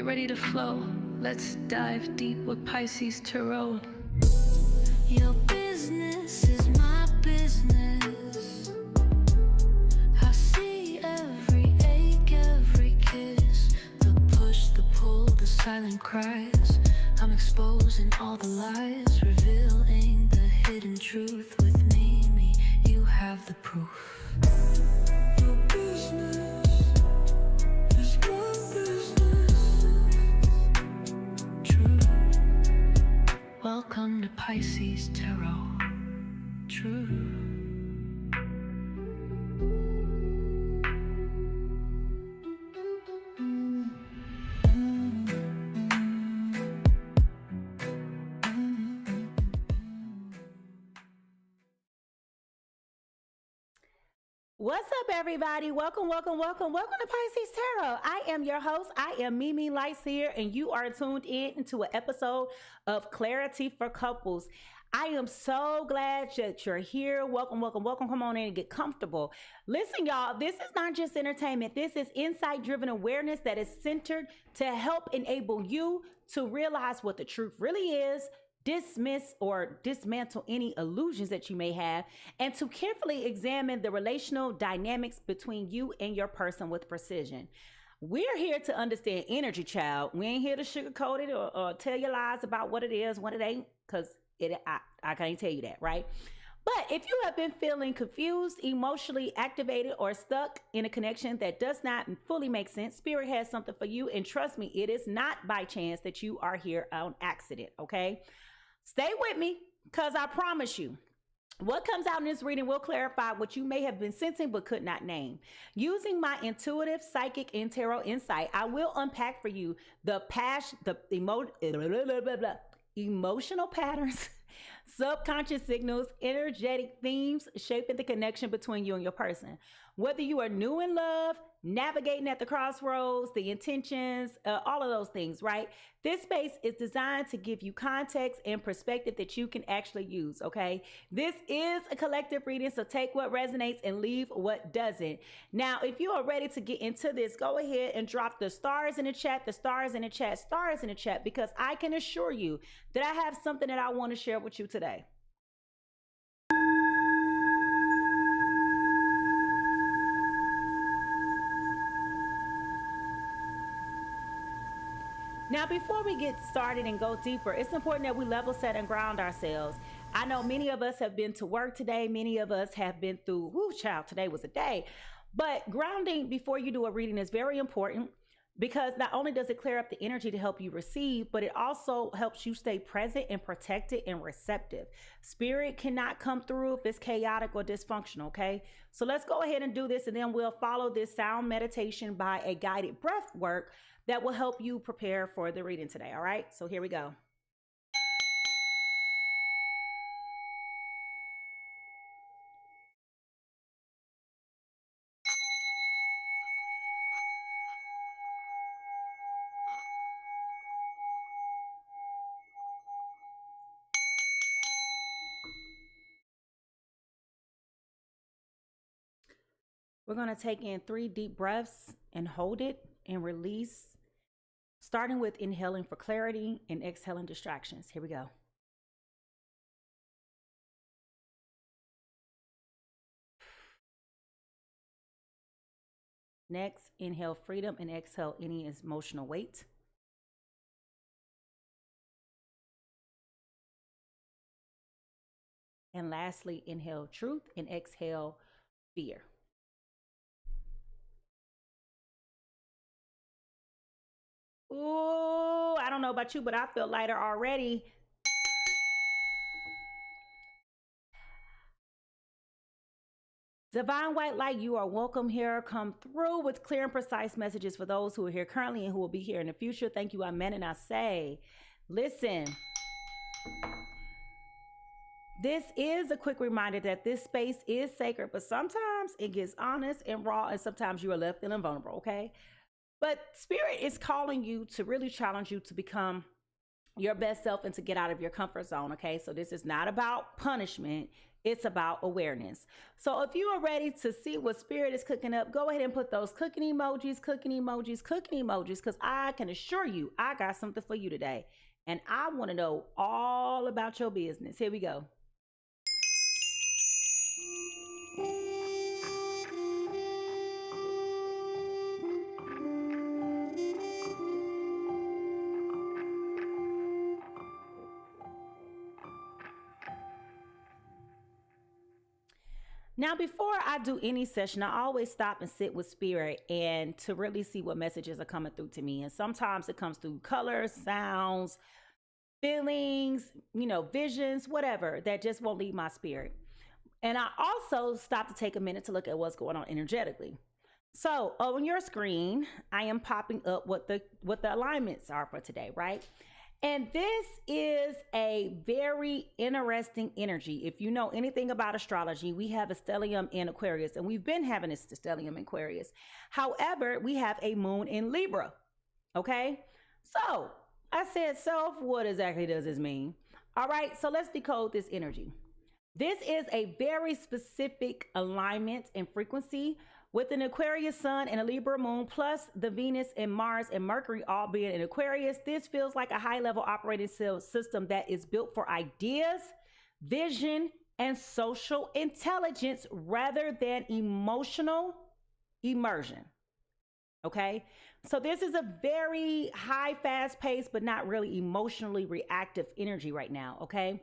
ready to flow. Let's dive deep with Pisces Tarot. Your business is my business. I see every ache, every kiss, the push, the pull, the silent cries. I'm exposing all the lies, revealing the hidden truth. With me, you have the proof. Your business is my business. True. Welcome to Pisces Tarot. True. What's up, everybody? Welcome to Pisces Tarot. I am your host. I am Mimi Lightseer, and you are tuned in to an episode of Clarity for Couples. I am so glad that you're here. Welcome. Come on in and get comfortable. Listen, y'all, this is not just entertainment. This is insight-driven awareness that is centered to help enable you to realize what the truth really is, dismiss or dismantle any illusions that you may have, and to carefully examine the relational dynamics between you and your person with precision. We're here to understand energy, child. We ain't here to sugarcoat it or tell you lies about what it is, what it ain't, because I can't tell you that, right? But if you have been feeling confused, emotionally activated, or stuck in a connection that does not fully make sense, Spirit has something for you. And trust me, it is not by chance that you are here on accident, okay? Stay with me, because I promise you, what comes out in this reading will clarify what you may have been sensing but could not name. Using my intuitive, psychic, and tarot insight, I will unpack for you the emotional patterns, subconscious signals, energetic themes shaping the connection between you and your person. Whether you are new in love, navigating at the crossroads, the intentions, all of those things, right? This space is designed to give you context and perspective that you can actually use, okay? This is a collective reading, so take what resonates and leave what doesn't. Now, if you are ready to get into this, go ahead and drop the stars in the chat, because I can assure you that I have something that I want to share with you today. Now, before we get started and go deeper, it's important that we level set and ground ourselves. I know many of us have been to work today. Many of us have been through, whoo, child, today was a day. But grounding before you do a reading is very important, because not only does it clear up the energy to help you receive, but it also helps you stay present and protected and receptive. Spirit cannot come through if it's chaotic or dysfunctional, okay? So let's go ahead and do this, and then we'll follow this sound meditation by a guided breath work that will help you prepare for the reading today, all right? So here we go. We're going to take in 3 deep breaths and hold it and release, starting with inhaling for clarity and exhaling distractions. Here we go. Next, inhale freedom and exhale any emotional weight. And lastly, inhale truth and exhale fear. Ooh, I don't know about you, but I feel lighter already. Divine white light, you are welcome here. Come through with clear and precise messages for those who are here currently and who will be here in the future. Thank you, amen, and I say, listen. This is a quick reminder that this space is sacred, but sometimes it gets honest and raw, and sometimes you are left feeling vulnerable, okay? But Spirit is calling you to really challenge you to become your best self and to get out of your comfort zone, okay? So this is not about punishment. It's about awareness. So if you are ready to see what spirit is cooking up, go ahead and put those cooking emojis, because I can assure you I got something for you today. And I want to know all about your business. Here we go. Now, before I do any session, I always stop and sit with spirit and to really see what messages are coming through to me. And sometimes it comes through colors, sounds, feelings, visions, whatever, that just won't leave my spirit. And I also stop to take a minute to look at what's going on energetically. So on your screen, I am popping up what the alignments are for today, right? And this is a very interesting energy. If you know anything about astrology, we have a stellium in Aquarius, and we've been having this stellium in Aquarius. However, we have a moon in Libra. Okay, so I said, self, what exactly does this mean? All right, so let's decode this energy. This is a very specific alignment and frequency with an Aquarius sun and a Libra moon, plus the Venus and Mars and Mercury all being in Aquarius. This feels like a high-level operating system that is built for ideas, vision, and social intelligence rather than emotional immersion. Okay, so this is a very high, fast-paced, but not really emotionally reactive energy right now. Okay.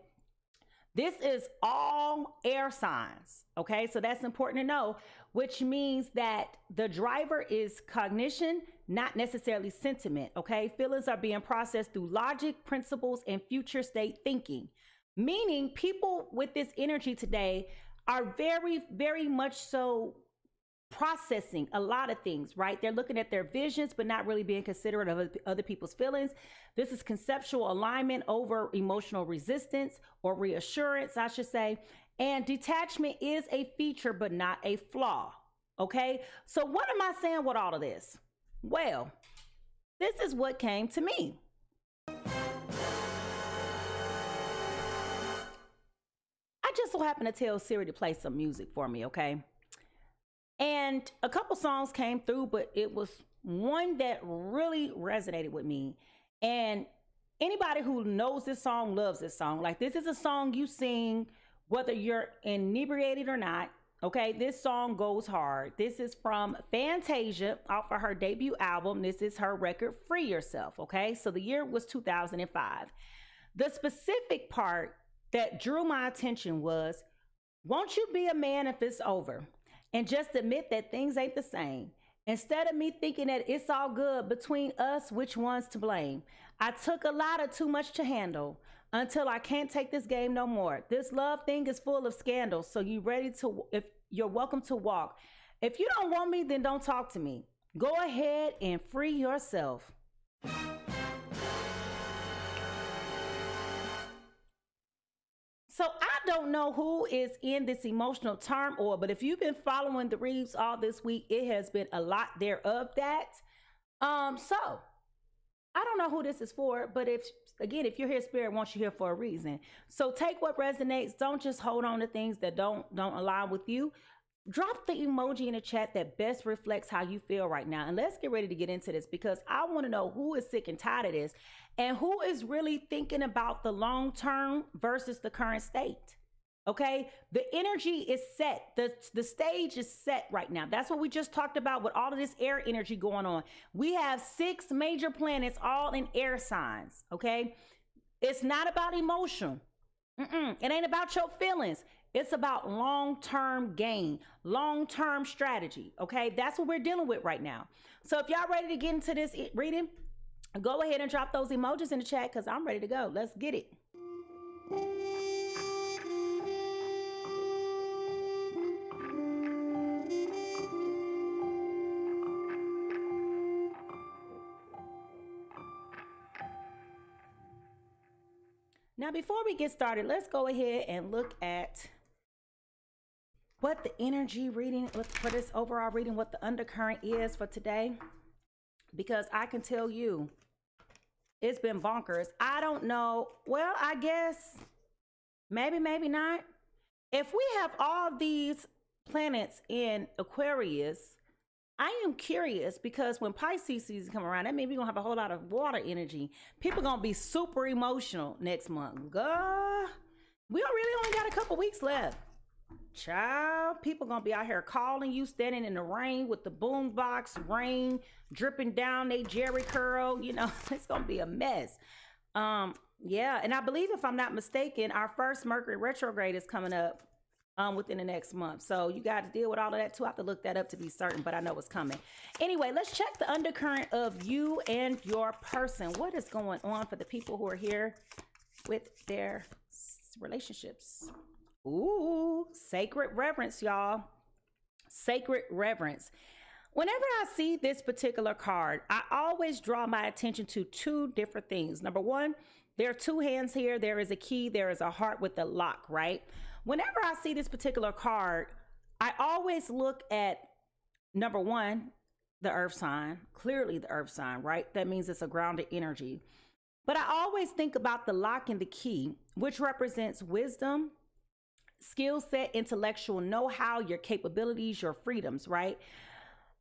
This is all air signs, okay? So that's important to know, which means that the driver is cognition, not necessarily sentiment, okay? Feelings are being processed through logic, principles, and future state thinking, meaning people with this energy today are very, very much so processing a lot of things, right? They're looking at their visions, but not really being considerate of other people's feelings. This is conceptual alignment over emotional resistance or reassurance, I should say. And detachment is a feature, but not a flaw. Okay. So what am I saying with all of this? Well, this is what came to me. I just so happened to tell Siri to play some music for me. Okay. And a couple songs came through, but it was one that really resonated with me. And anybody who knows this song loves this song. Like, this is a song you sing whether you're inebriated or not. Okay, this song goes hard. This is from Fantasia off of her debut album. This is her record, Free Yourself. Okay, so the year was 2005. The specific part that drew my attention was, won't you be a man if it's over? And just admit that things ain't the same. Instead of me thinking that it's all good between us, which one's to blame? I took a lot of too much to handle until I can't take this game no more. This love thing is full of scandals. So if you're welcome to walk. If you don't want me, then don't talk to me. Go ahead and free yourself. So I don't know who is in this emotional turmoil, but if you've been following the reads all this week, it has been a lot there of that. So I don't know who this is for, but if you're here, spirit wants you here for a reason. So take what resonates. Don't just hold on to things that don't align with you. Drop the emoji in the chat that best reflects how you feel right now. And let's get ready to get into this, because I want to know who is sick and tired of this and who is really thinking about the long term versus the current state. Okay, the energy is set. The stage is set right now. That's what we just talked about with all of this air energy going on. We have 6 major planets all in air signs. Okay, it's not about emotion. It ain't about your feelings. It's about long-term gain, long-term strategy. Okay, that's what we're dealing with right now. So if y'all ready to get into this reading, go ahead and drop those emojis in the chat, because I'm ready to go. Let's get it. Now, before we get started, let's go ahead and look at what the energy reading for this overall reading, what the undercurrent is for today, because I can tell you it's been bonkers. I don't know. Well, I guess maybe not. if we have all these planets in Aquarius, I am curious because when Pisces season come around, that means we're gonna have a whole lot of water energy. People gonna be super emotional next month. We don't really only got a couple weeks left. Child, people gonna be out here calling you, standing in the rain with the boom box, rain dripping down they Jerry curl. You know, it's gonna be a mess. Yeah, and I believe if I'm not mistaken, our first Mercury retrograde is coming up within the next month. So you got to deal with all of that too. I have to look that up to be certain, but I know it's coming. Anyway, let's check the undercurrent of you and your person. What is going on for the people who are here with their relationships? Ooh, sacred reverence, y'all. Sacred reverence. Whenever I see this particular card, I always draw my attention to two different things. Number one, there are two hands here. There is a key. There is a heart with a lock, right? Whenever I see this particular card, I always look at, number one, the earth sign, clearly the earth sign, right? That means it's a grounded energy. But I always think about the lock and the key, which represents wisdom, skill set, intellectual know-how, your capabilities, your freedoms, right?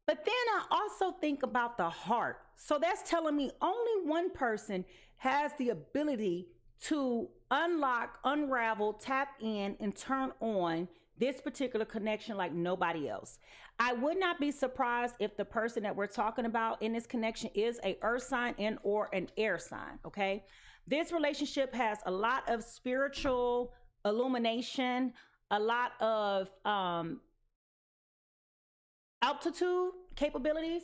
But then I also think about the heart. So that's telling me only one person has the ability to unlock, unravel, tap in, and turn on this particular connection like nobody else. I would not be surprised if the person that we're talking about in this connection is a earth sign and or an air sign, okay? This relationship has a lot of spiritual illumination, a lot of altitude capabilities.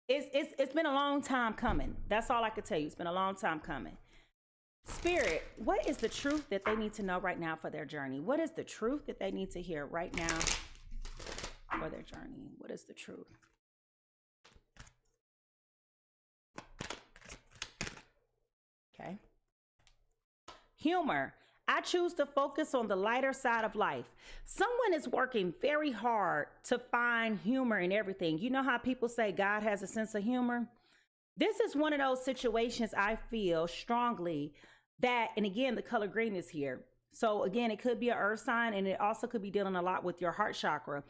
It's been a long time coming. That's all I could tell you. It's been a long time coming. Spirit, what is the truth that they need to know right now for their journey? What is the truth that they need to hear right now for their journey? What is the truth? Okay. Humor. I choose to focus on the lighter side of life. Someone is working very hard to find humor in everything. You know how people say God has a sense of humor? This is one of those situations I feel strongly that, and again, the color green is here. So again, it could be an earth sign, and it also could be dealing a lot with your heart chakra.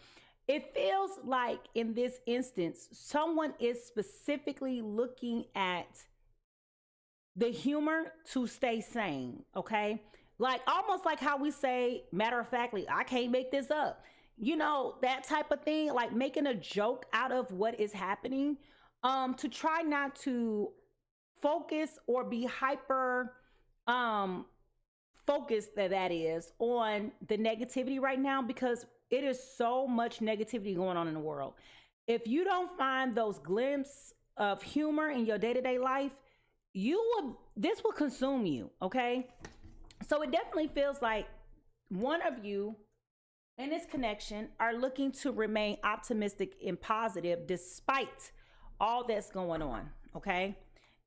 It feels like in this instance, someone is specifically looking at the humor to stay sane, okay? Like almost like how we say, matter of factly, I can't make this up. You know, that type of thing, like making a joke out of what is happening, to try not to focus or be hyper focused, that is, on the negativity right now, because it is so much negativity going on in the world. If you don't find those glimpses of humor in your day-to-day life, this will consume you, okay? So it definitely feels like one of you in this connection are looking to remain optimistic and positive despite all that's going on, okay?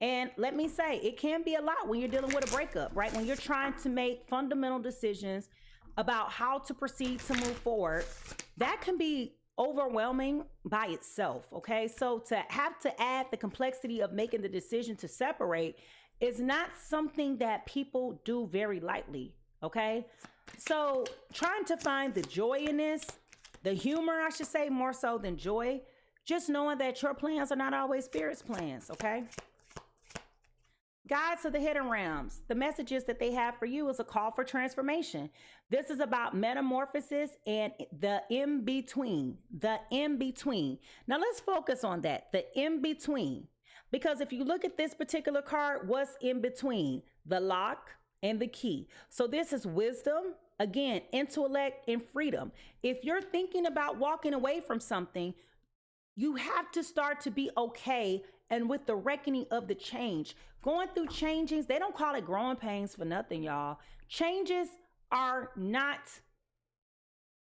And let me say, it can be a lot when you're dealing with a breakup, right? When you're trying to make fundamental decisions about how to proceed to move forward, that can be overwhelming by itself, okay? So to have to add the complexity of making the decision to separate is not something that people do very lightly, okay? So trying to find the joy in this, the humor, I should say, more so than joy, just knowing that your plans are not always Spirit's plans, okay? Guides of the hidden realms, the messages that they have for you is a call for transformation. This is about metamorphosis and the in-between, the in-between. Now let's focus on that, the in-between. Because if you look at this particular card, what's in between? The lock and the key. So this is wisdom, again, intellect and freedom. If you're thinking about walking away from something, you have to start to be okay and with the reckoning of the change. Going through changes, they don't call it growing pains for nothing, y'all. Changes are not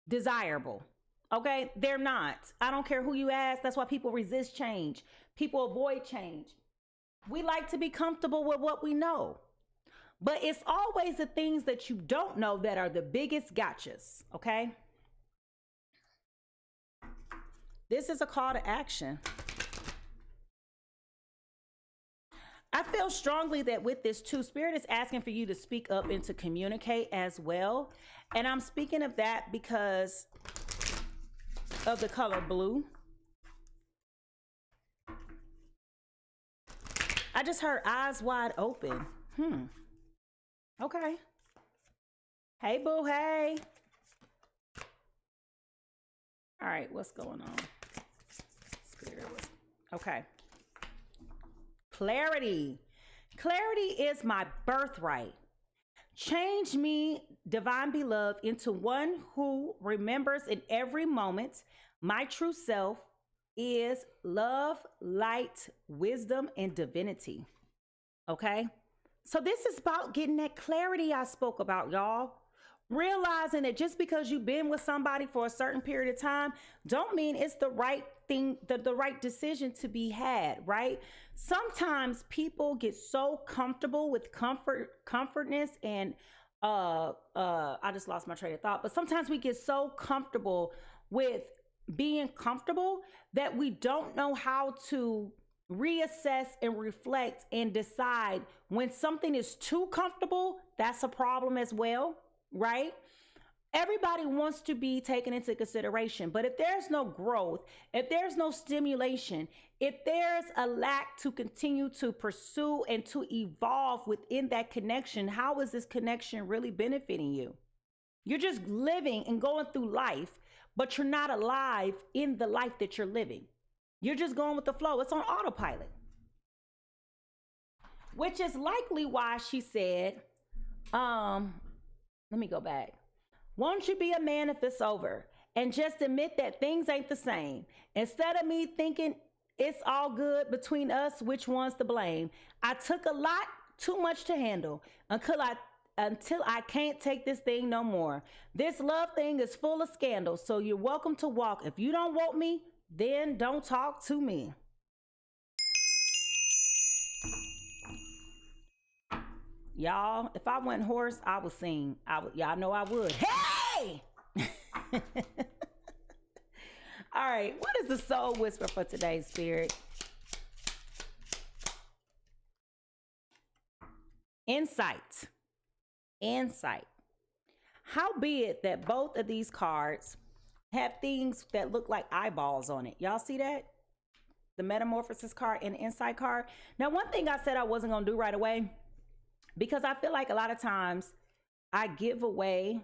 desirable, okay? They're not. I don't care who you ask. That's why people resist change. People avoid change. We like to be comfortable with what we know. But it's always the things that you don't know that are the biggest gotchas, okay? This is a call to action. I I feel strongly that with this too, Spirit is asking for you to speak up and to communicate as well. And I'm speaking of that because of the color blue. I just heard eyes wide open. Okay. Hey, boo, hey. All right, what's going on? Spirit. Okay. Clarity. Clarity is my birthright. Change me, divine beloved, into one who remembers in every moment my true self is love, light, wisdom, and divinity. Okay? So this is about getting that clarity I spoke about, y'all. Realizing that just because you've been with somebody for a certain period of time don't mean it's the right thing, the right decision to be had, right? Sometimes people get so comfortable with comfortness and I just lost my train of thought, but sometimes we get so comfortable with being comfortable that we don't know how to reassess and reflect and decide when something is too comfortable. That's a problem as well, right? Everybody wants to be taken into consideration, but if there's no growth, if there's no stimulation, if there's a lack to continue to pursue and to evolve within that connection, how is this connection really benefiting you? You're just living and going through life, but you're not alive in the life that you're living. You're just going with the flow. It's on autopilot. Which is likely why she said, let me go back. Won't you be a man if it's over and just admit that things ain't the same? Instead of me thinking it's all good between us, which one's to blame? I took a lot too much to handle until I can't take this thing no more. This love thing is full of scandals, so you're welcome to walk. If you don't want me, then don't talk to me. Y'all, if I went hoarse, I would sing. Y'all know I would. Hey! All right, what is the soul whisper for today's Spirit? Insight. Insight. Howbeit that both of these cards have things that look like eyeballs on it. Y'all see that? The metamorphosis card and the insight card. Now, one thing I said I wasn't going to do right away, because I feel like a lot of times I give away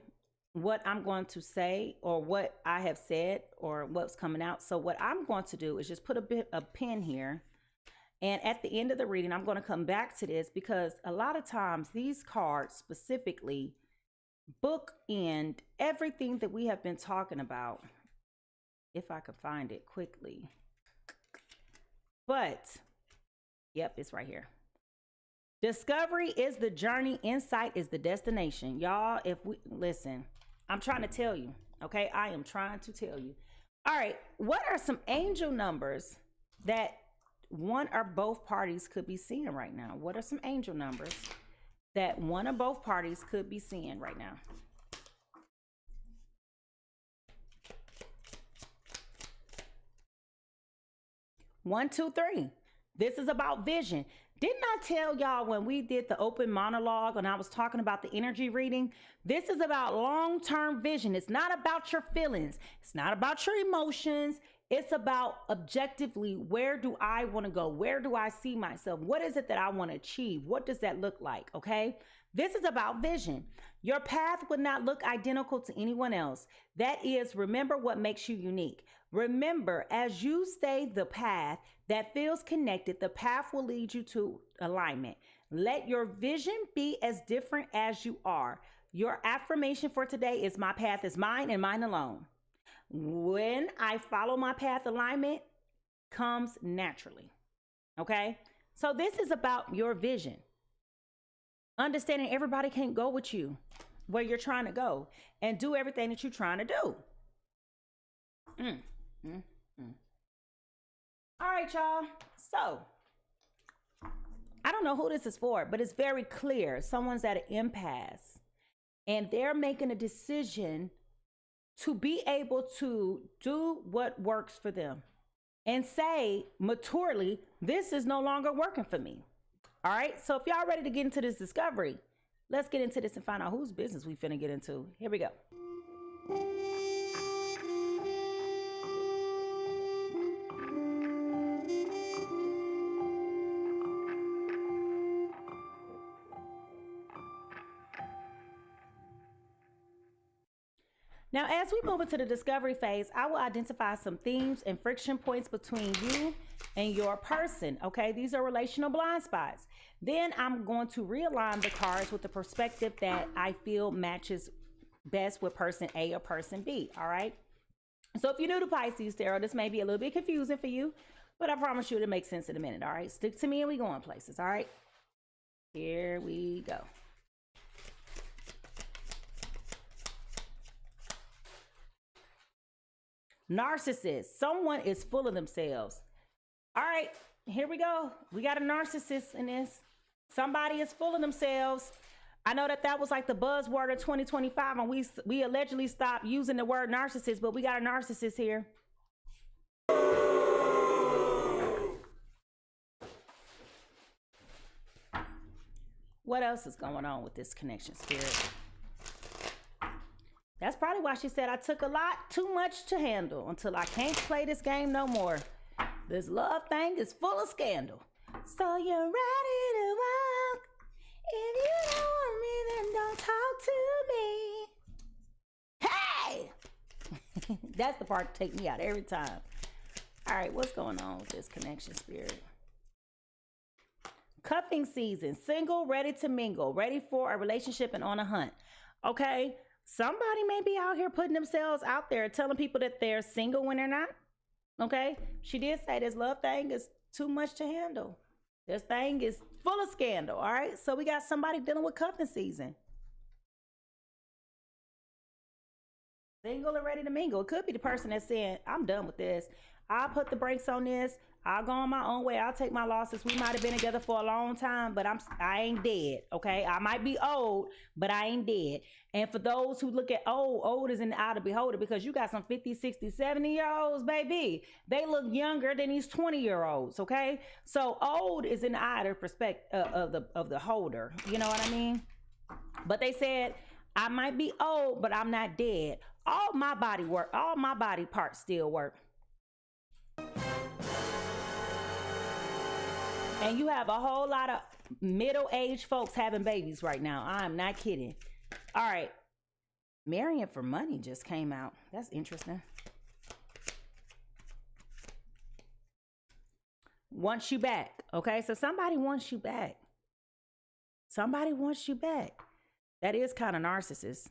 what I'm going to say or what I have said or what's coming out. So what I'm going to do is just put a pin here. And at the end of the reading, I'm going to come back to this because a lot of times these cards specifically bookend everything that we have been talking about. If I could find it quickly. But, yep, it's right here. Discovery is the journey. Insight is the destination. Y'all, if we listen, I'm trying to tell you, okay? I am trying to tell you. All right, what are some angel numbers that one or both parties could be seeing right now? What are some angel numbers that one or both parties could be seeing right now? One, two, three. This is about vision. Didn't I tell y'all when we did the open monologue and I was talking about the energy reading? This is about long-term vision. It's not about your feelings. It's not about your emotions. It's about objectively, where do I want to go? Where do I see myself? What is it that I want to achieve? What does that look like? Okay. This is about vision. Your path would not look identical to anyone else. That is, remember what makes you unique. Remember, as you stay the path that feels connected, the path will lead you to alignment. Let your vision be as different as you are. Your affirmation for today is my path is mine and mine alone. When I follow my path, alignment comes naturally. Okay? So this is about your vision. Understanding everybody can't go with you where you're trying to go and do everything that you're trying to do. All right, y'all. So I don't know who this is for, but it's very clear. Someone's at an impasse and they're making a decision to be able to do what works for them and say maturely, this is no longer working for me. All right, so if y'all ready to get into this discovery, let's get into this and find out whose business we finna get into. Here we go. Now, as we move into the discovery phase, I will identify some themes and friction points between you and your person, okay? These are relational blind spots. Then I'm going to realign the cards with the perspective that I feel matches best with person A or person B, all right? So if you're new to Pisces Tarot, this may be a little bit confusing for you, but I promise you it'll make sense in a minute, all right? Stick to me and we going places, all right? Here we go. Narcissist. Someone is full of themselves. All right, here we go. We got a narcissist in this. Somebody is full of themselves. I know that was like the buzzword of 2025, and we allegedly stopped using the word narcissist, but we got a narcissist here. What else is going on with this connection, Spirit? That's probably why she said, I took a lot too much to handle until I can't play this game no more. This love thing is full of scandal. So you're ready to walk. If you don't want me, then don't talk to me. Hey! That's the part that takes me out every time. All right, what's going on with this connection, Spirit? Cuffing season. Single, ready to mingle. Ready for a relationship and on a hunt. Okay? Somebody may be out here putting themselves out there, telling people that they're single when they're not. Okay? She did say this love thing is too much to handle. This thing is full of scandal. All right? So we got somebody dealing with cuffing season. Single and ready to mingle. It could be the person that's saying, I'm done with this. I'll put the brakes on this. I'll go on my own way. I'll take my losses. We might have been together for a long time, but I ain't dead, okay? I might be old, but I ain't dead. And for those who look at old is in the eye of the beholder, because you got some 50, 60, 70-year-olds, baby. They look younger than these 20-year-olds, okay? So old is in the eye of the perspective of the holder. You know what I mean? But they said, I might be old, but I'm not dead. All my body parts still work. And you have a whole lot of middle-aged folks having babies right now. I'm not kidding. All right. Marrying for money just came out. That's interesting. Wants you back. Okay, so somebody wants you back. Somebody wants you back. That is kind of narcissistic.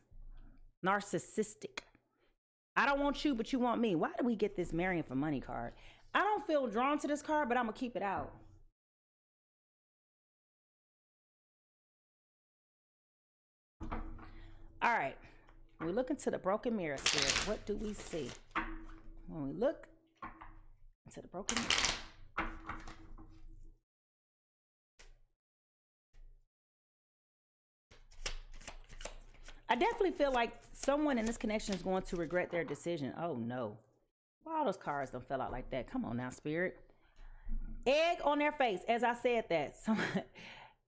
I don't want you, but you want me. Why do we get this marrying for money card? I don't feel drawn to this card, but I'm going to keep it out. All right, when we look into the broken mirror, Spirit, what do we see? When we look into the broken mirror. I definitely feel like someone in this connection is going to regret their decision. Oh no. Why all those cards don't fell out like that? Come on now, Spirit. Egg on their face, as I said that.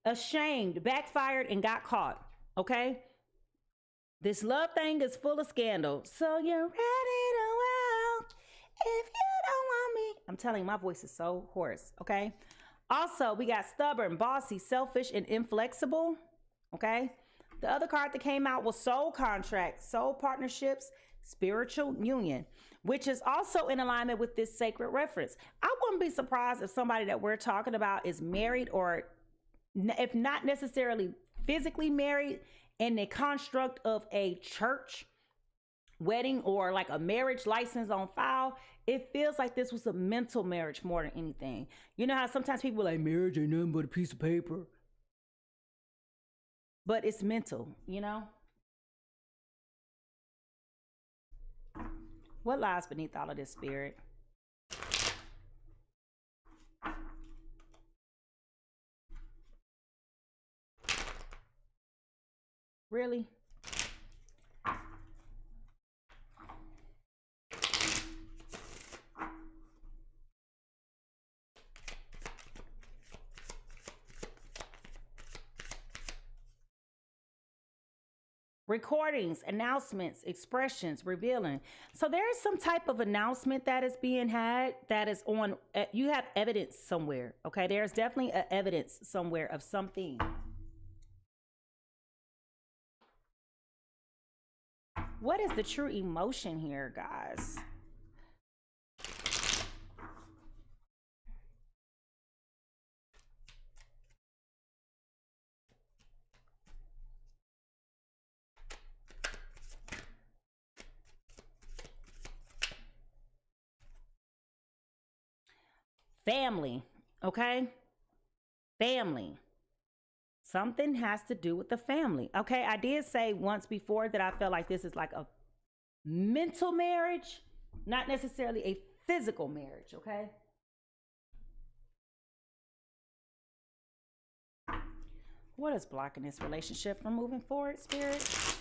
Ashamed, backfired, and got caught. Okay? This love thing is full of scandal. So you're ready to walk if you don't want me. I'm telling you, my voice is so hoarse, okay? Also, we got stubborn, bossy, selfish, and inflexible, okay? The other card that came out was soul contract, soul partnerships, spiritual union, which is also in alignment with this sacred reference. I wouldn't be surprised if somebody that we're talking about is married, or if not necessarily physically married, in the construct of a church wedding or like a marriage license on file. It feels like this was a mental marriage more than anything. You know how sometimes people are like, marriage ain't nothing but a piece of paper. But it's mental, you know? What lies beneath all of this, Spirit? Really? recordings, announcements, expressions, revealing. So there is some type of announcement that is being had that is on, you have evidence somewhere, okay? There's definitely a evidence somewhere of something. What is the true emotion here, guys? Family, okay? Family. Something has to do with the family. Okay, I did say once before that I felt like this is like a mental marriage, not necessarily a physical marriage, okay? What is blocking this relationship from moving forward, Spirit?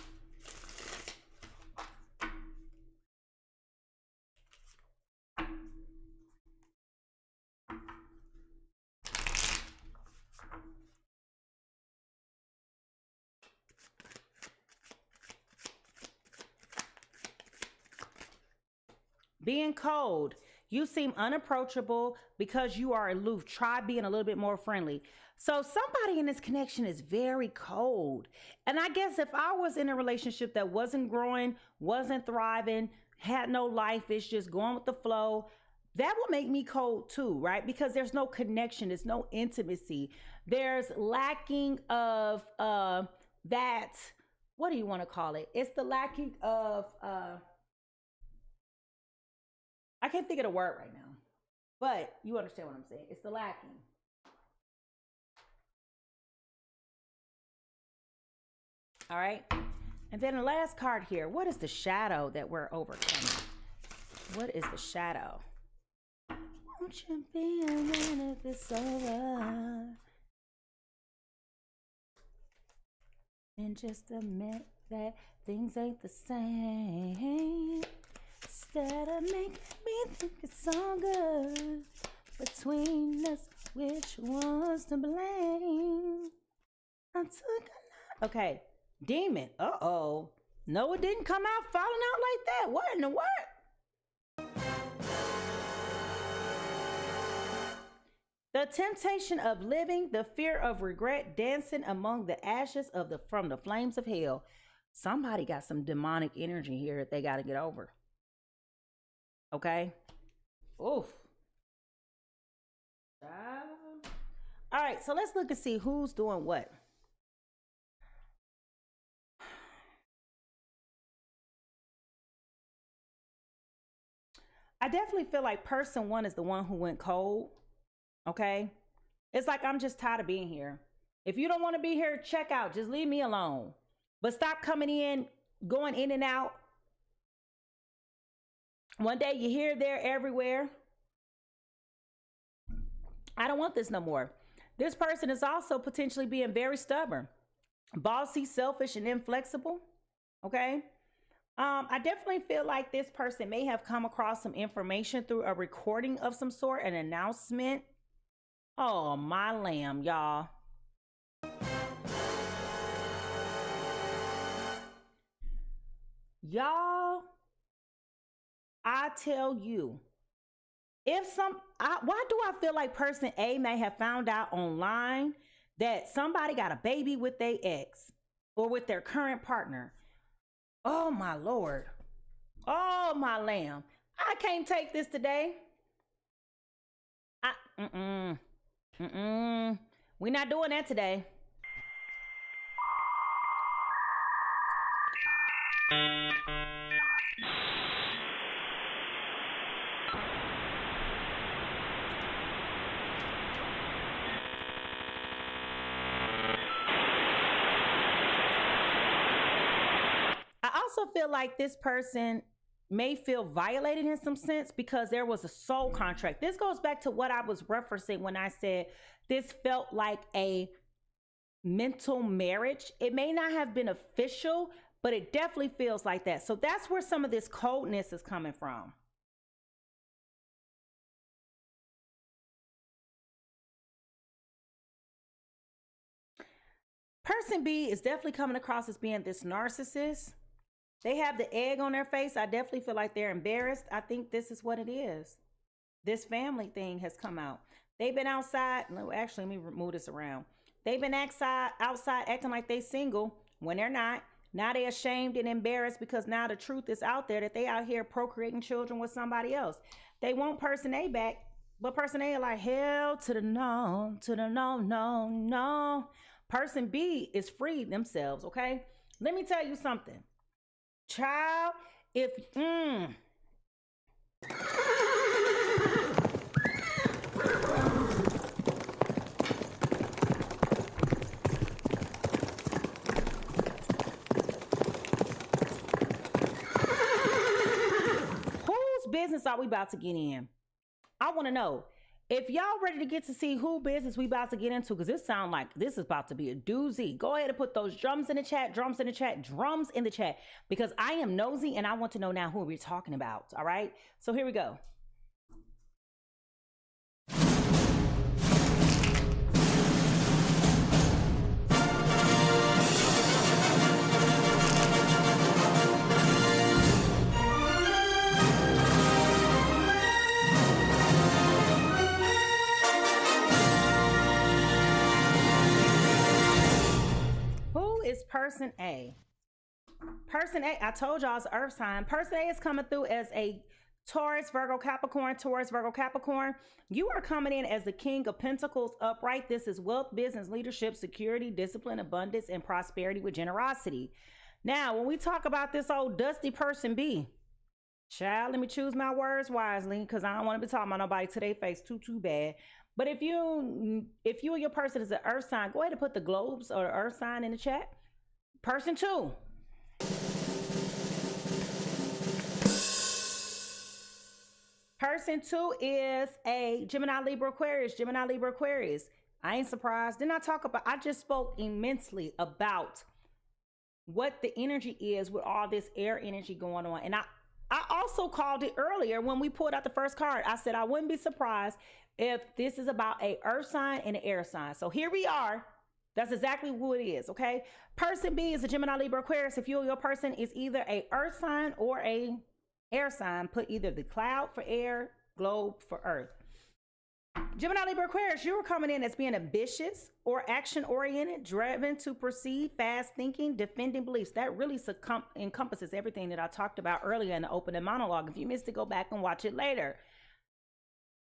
Being cold. You seem unapproachable because you are aloof. Try being a little bit more friendly. So somebody in this connection is very cold. And I guess if I was in a relationship that wasn't growing, wasn't thriving, had no life, it's just going with the flow, that would make me cold too, right? Because there's no connection, there's no intimacy. There's lacking of that, what do you want to call it? It's the lacking of I can't think of the word right now, but you understand what I'm saying. It's the lacking. All right. And then the last card here. What is the shadow that we're overcoming? What is the shadow? Won't you be around if it's over? And just admit that things ain't the same. Instead of making me think it's all good between us, which one's to blame? I took a okay, demon. Uh-oh. No, it didn't come out falling out like that. What in the what? The temptation of living, the fear of regret, dancing among the ashes of from the flames of hell. Somebody got some demonic energy here that they got to get over. Okay. Oof. All right, so let's look and see who's doing what. I definitely feel like person one is the one who went cold. Okay. It's like, I'm just tired of being here. If you don't want to be here, check out. Just leave me alone. But stop coming in, going in and out. One day you're here, there, everywhere. I don't want this no more. This person is also potentially being very stubborn, bossy, selfish, and inflexible. Okay. I definitely feel like this person may have come across some information through a recording of some sort, an announcement. Oh, my lamb, y'all. Y'all, I tell you, why do I feel like person A may have found out online that somebody got a baby with their ex or with their current partner? Oh my Lord. Oh my lamb. I can't take this today. We're not doing that today. I also feel like this person may feel violated in some sense because there was a soul contract. This goes back to what I was referencing when I said this felt like a mental marriage. It may not have been official, but it definitely feels like that. So that's where some of this coldness is coming from. Person B is definitely coming across as being this narcissist. They have the egg on their face. I definitely feel like they're embarrassed. I think this is what it is. This family thing has come out. They've been outside. No, actually, let me move this around. They've been outside acting like they single when they're not. Now they're ashamed and embarrassed because now the truth is out there that they out here procreating children with somebody else. They want person A back, but person A are like, hell to the no, no, no. Person B is freed themselves, okay? Let me tell you something. Child, if whose business are we about to get in? I want to know. If y'all ready to get to see who business we about to get into, because this sound like this is about to be a doozy. Go ahead and put those drums in the chat, drums in the chat, because I am nosy and I want to know now who we're talking about. All right. So here we go. Person A. Person A, I told y'all it's earth sign. Person A is coming through as a Taurus, Virgo, Capricorn, Taurus, Virgo, Capricorn. You are coming in as the King of Pentacles upright. This is wealth, business, leadership, security, discipline, abundance, and prosperity with generosity. Now, when we talk about this old dusty person B, child, let me choose my words wisely because I don't want to be talking about nobody to their face too bad. But if you or your person is an earth sign, go ahead and put the globes or earth sign in the chat. Person 2. Person 2 is a Gemini, Libra, Aquarius. Gemini, Libra, Aquarius. I ain't surprised. I just spoke immensely about what the energy is with all this air energy going on. And I also called it earlier when we pulled out the first card. I said I wouldn't be surprised if this is about a earth sign and an air sign. So here we are. That's exactly who it is, okay? Person B is a Gemini, Libra, Aquarius. If you or your person is either a earth sign or a air sign, put either the cloud for air, globe for earth. Gemini, Libra, Aquarius, you are coming in as being ambitious or action-oriented, driven to proceed, fast thinking, defending beliefs. That really encompasses everything that I talked about earlier in the opening monologue. If you missed it, go back and watch it later.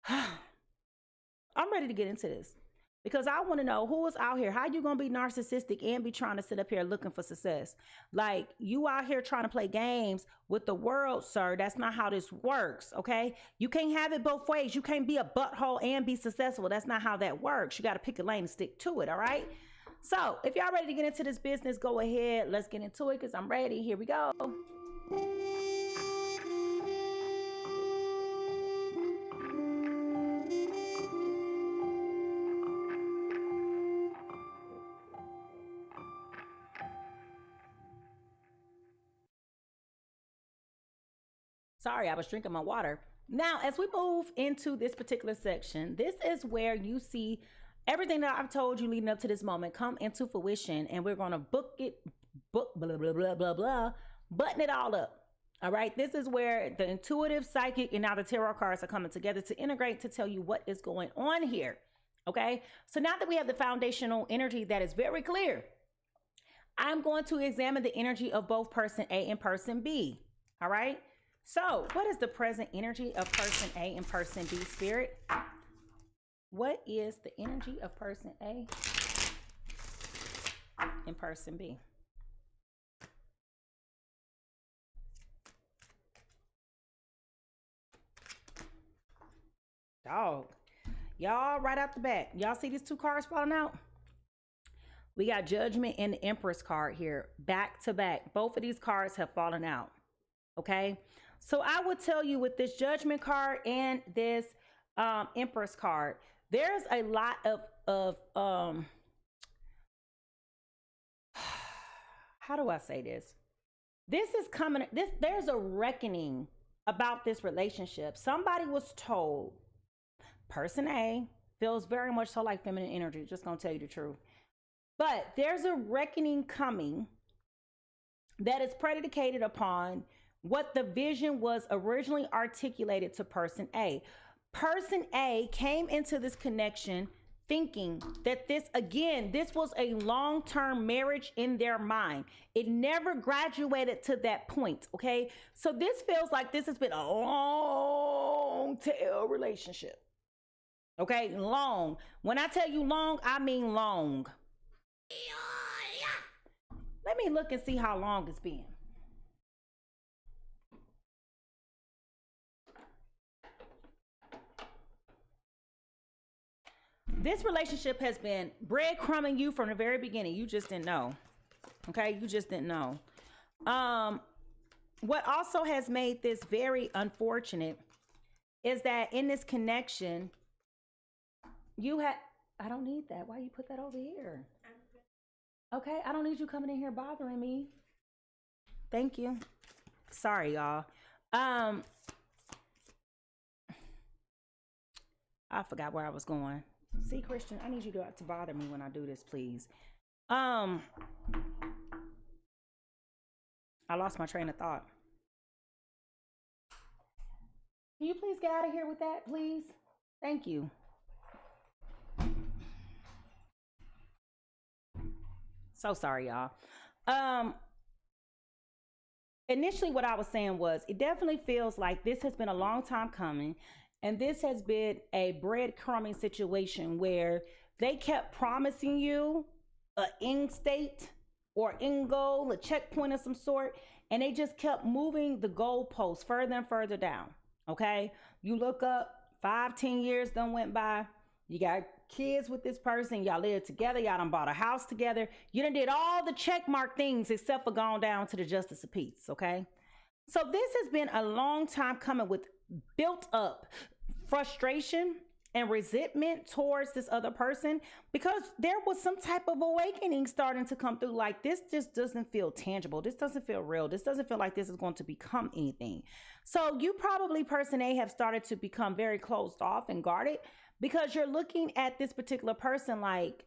I'm ready to get into this. Because I want to know who is out here. How you going to be narcissistic and be trying to sit up here looking for success? Like, you out here trying to play games with the world, sir. That's not how this works, okay? You can't have it both ways. You can't be a butthole and be successful. That's not how that works. You got to pick a lane and stick to it, all right? So, if y'all ready to get into this business, go ahead. Let's get into it because I'm ready. Here we go. Sorry, I was drinking my water. Now, as we move into this particular section, this is where you see everything that I've told you leading up to this moment come into fruition, and we're going to button it all up. All right, this is where the intuitive, psychic, and now the tarot cards are coming together to integrate to tell you what is going on here. Okay, so now that we have the foundational energy that is very clear, I'm going to examine the energy of both person A and person B. All right. So, what is the present energy of person A and person B, spirit? What is the energy of person A and person B? Dog. Y'all, right out the bat. Y'all see these two cards falling out? We got Judgment and the Empress card here, back to back. Both of these cards have fallen out. Okay? So I would tell you with this Judgment card and this Empress card, there's a lot of how do I say this? This is coming, there's a reckoning about this relationship. Somebody was told, person A feels very much so like feminine energy, just gonna tell you the truth. But there's a reckoning coming that is predicated upon what the vision was originally articulated to person A. Person A came into this connection thinking that this was a long-term marriage in their mind. It never graduated to that point, okay? So this feels like this has been a long tail relationship, okay? Long. When I tell you long, I mean long. Let me look and see how long it's been. This relationship has been breadcrumbing you from the very beginning. You just didn't know. Okay, you just didn't know. What also has made this very unfortunate is that in this connection, you had, I don't need that. Why you put that over here? Okay, I don't need you coming in here bothering me. Thank you. Sorry, y'all. I forgot where I was going. See, Christian, I need you to bother me when I do this, please. I lost my train of thought. Can you please get out of here with that, please? Thank you. So sorry, y'all. Initially what I was saying was it definitely feels like this has been a long time coming. And this has been a breadcrumbing situation where they kept promising you an end state or end goal, a checkpoint of some sort, and they just kept moving the goalposts further and further down, okay? You look up, 5-10 years done went by, you got kids with this person, y'all live together, y'all done bought a house together, you done did all the check mark things except for going down to the justice of peace, okay? So this has been a long time coming with built up frustration and resentment towards this other person because there was some type of awakening starting to come through. Like, this just doesn't feel tangible. This doesn't feel real. This doesn't feel like this is going to become anything. So you probably, person A, have started to become very closed off and guarded because you're looking at this particular person like,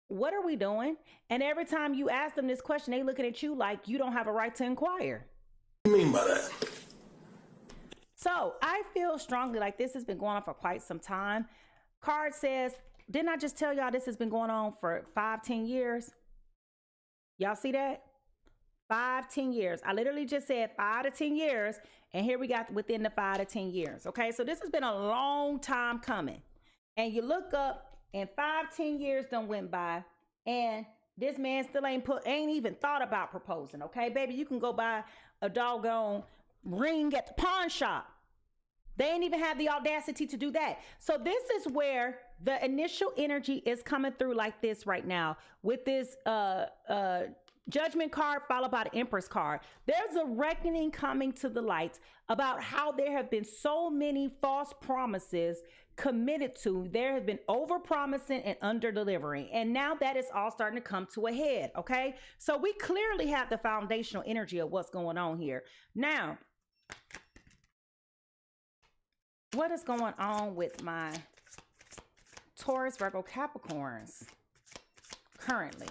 what are we doing? And every time you ask them this question, they looking at you like you don't have a right to inquire. What do you mean by that? So I feel strongly like this has been going on for quite some time. Card says, didn't I just tell y'all this has been going on for 5-10 years? Y'all see that? 5-10 years. I literally just said 5 to 10 years. And here we got within the 5 to 10 years. Okay, so this has been a long time coming. And you look up and 5-10 years done went by. And this man still ain't even thought about proposing. Okay, baby, you can go buy a doggone ring at the pawn shop. They ain't even have the audacity to do that. So this is where the initial energy is coming through like this right now with this judgment card followed by the Empress card. There's a reckoning coming to the light about how there have been so many false promises committed to. There have been over promising and under delivering, and now that is all starting to come to a head. Okay, so we clearly have the foundational energy of what's going on here now. What is going on with my Taurus, Virgo, Capricorns currently?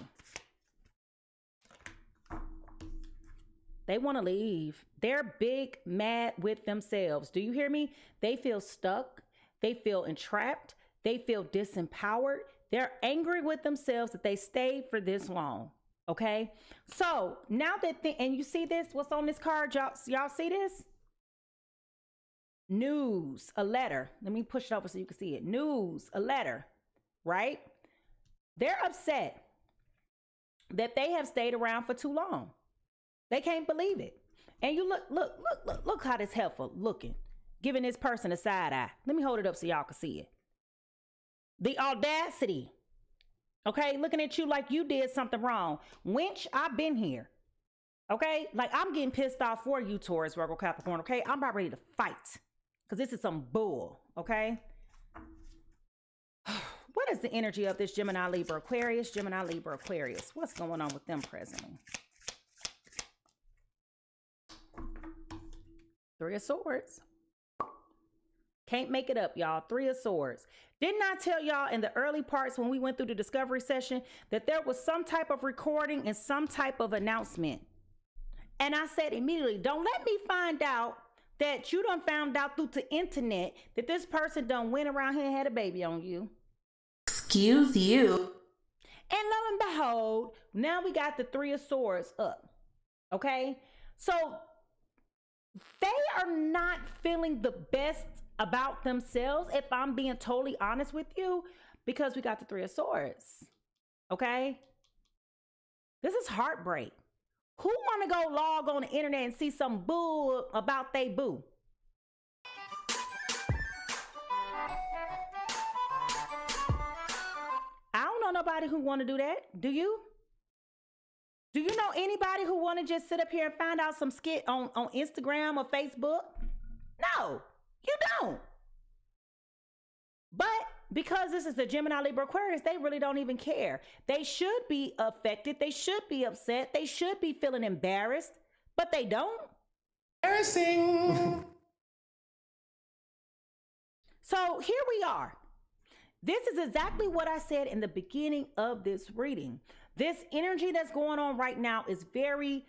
They want to leave. They're big mad with themselves. Do you hear me? They feel stuck. They feel entrapped. They feel disempowered. They're angry with themselves that they stayed for this long. Okay. So now that, and you see this, what's on this card? Y'all see this? News, a letter. Let me push it over so you can see it. News, a letter, right? They're upset that they have stayed around for too long. They can't believe it. And you look how this helpful looking, giving this person a side eye. Let me hold it up so y'all can see it. The audacity. Okay, looking at you like you did something wrong. Wench, I've been here. Okay, like I'm getting pissed off for you, Taurus, Virgo, Capricorn. Okay, I'm about ready to fight because this is some bull. Okay, what is the energy of this Gemini, Libra, Aquarius? Gemini, Libra, Aquarius. What's going on with them presently? Three of Swords. Can't make it up, y'all. Three of Swords. Didn't I tell y'all in the early parts when we went through the discovery session that there was some type of recording and some type of announcement? And I said immediately, don't let me find out that you done found out through the internet that this person done went around here and had a baby on you. Excuse you. And lo and behold, now we got the Three of Swords up. Okay? So they are not feeling the best about themselves, if I'm being totally honest with you, because we got the Three of Swords. Okay? This is heartbreak. Who want to go log on the internet and see some bull about they boo? I don't know nobody who want to do that. Do you? Do you know anybody who want to just sit up here and find out some skit on Instagram or Facebook? No, you don't. But because this is the Gemini, Libra, Aquarius, they really don't even care. They should be affected. They should be upset. They should be feeling embarrassed, but they don't. Embarrassing. So here we are. This is exactly what I said in the beginning of this reading. This energy that's going on right now is very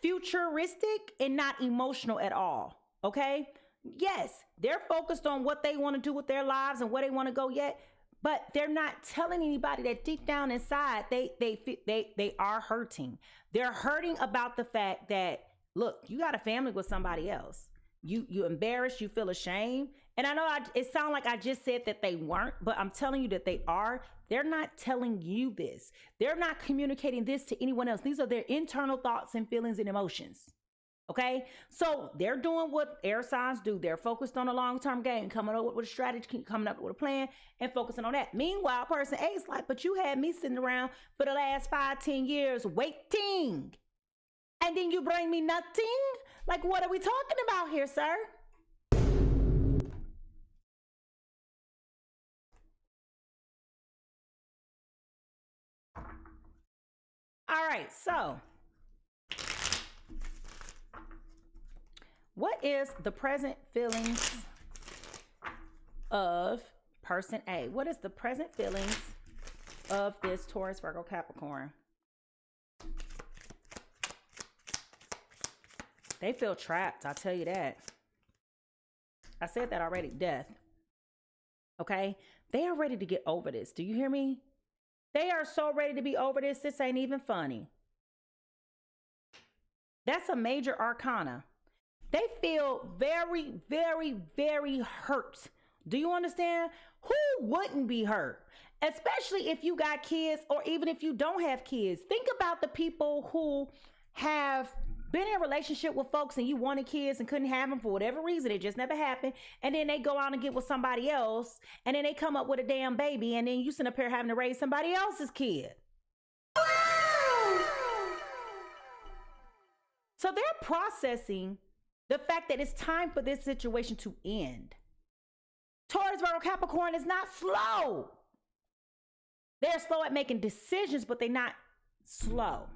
futuristic and not emotional at all. Okay? Yes, they're focused on what they want to do with their lives and where they want to go yet, but they're not telling anybody that deep down inside they are hurting. They're hurting about the fact that, look, you got a family with somebody else. You embarrassed, you feel ashamed. And I know it sounds like I just said that they weren't, but I'm telling you that they are. They're not telling you this. They're not communicating this to anyone else. These are their internal thoughts and feelings and emotions. Okay, so they're doing what air signs do. They're focused on a long-term game, coming up with a strategy, coming up with a plan, and focusing on that. Meanwhile, person A is like, but you had me sitting around for the last 5-10 years waiting, and then you bring me nothing? Like, what are we talking about here, sir? All right, so what is the present feelings of person A? What is the present feelings of this Taurus, Virgo, Capricorn? They feel trapped, I'll tell you that. I said that already, death. Okay? They are ready to get over this. Do you hear me? They are so ready to be over this, this ain't even funny. That's a major arcana. They feel very, very, very hurt. Do you understand? Who wouldn't be hurt? Especially if you got kids or even if you don't have kids. Think about the people who have been in a relationship with folks and you wanted kids and couldn't have them for whatever reason. It just never happened. And then they go out and get with somebody else. And then they come up with a damn baby. And then you sit up here having to raise somebody else's kid. So they're processing the fact that it's time for this situation to end. Taurus, Virgo, Capricorn is not slow. They're slow at making decisions, but they're not slow.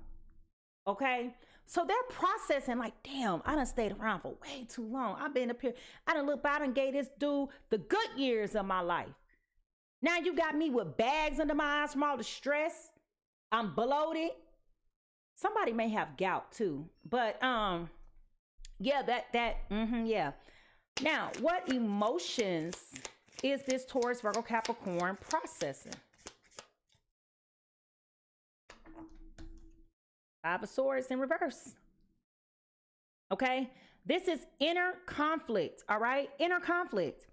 Okay? So they're processing like, damn, I done stayed around for way too long. I've been up here. I done looked back and gave this dude the good years of my life. Now you got me with bags under my eyes from all the stress. I'm bloated. Somebody may have gout too. But, yeah, yeah. Now, what emotions is this Taurus, Virgo, Capricorn processing? Five of Swords in reverse. Okay? This is inner conflict, all right? Inner conflict.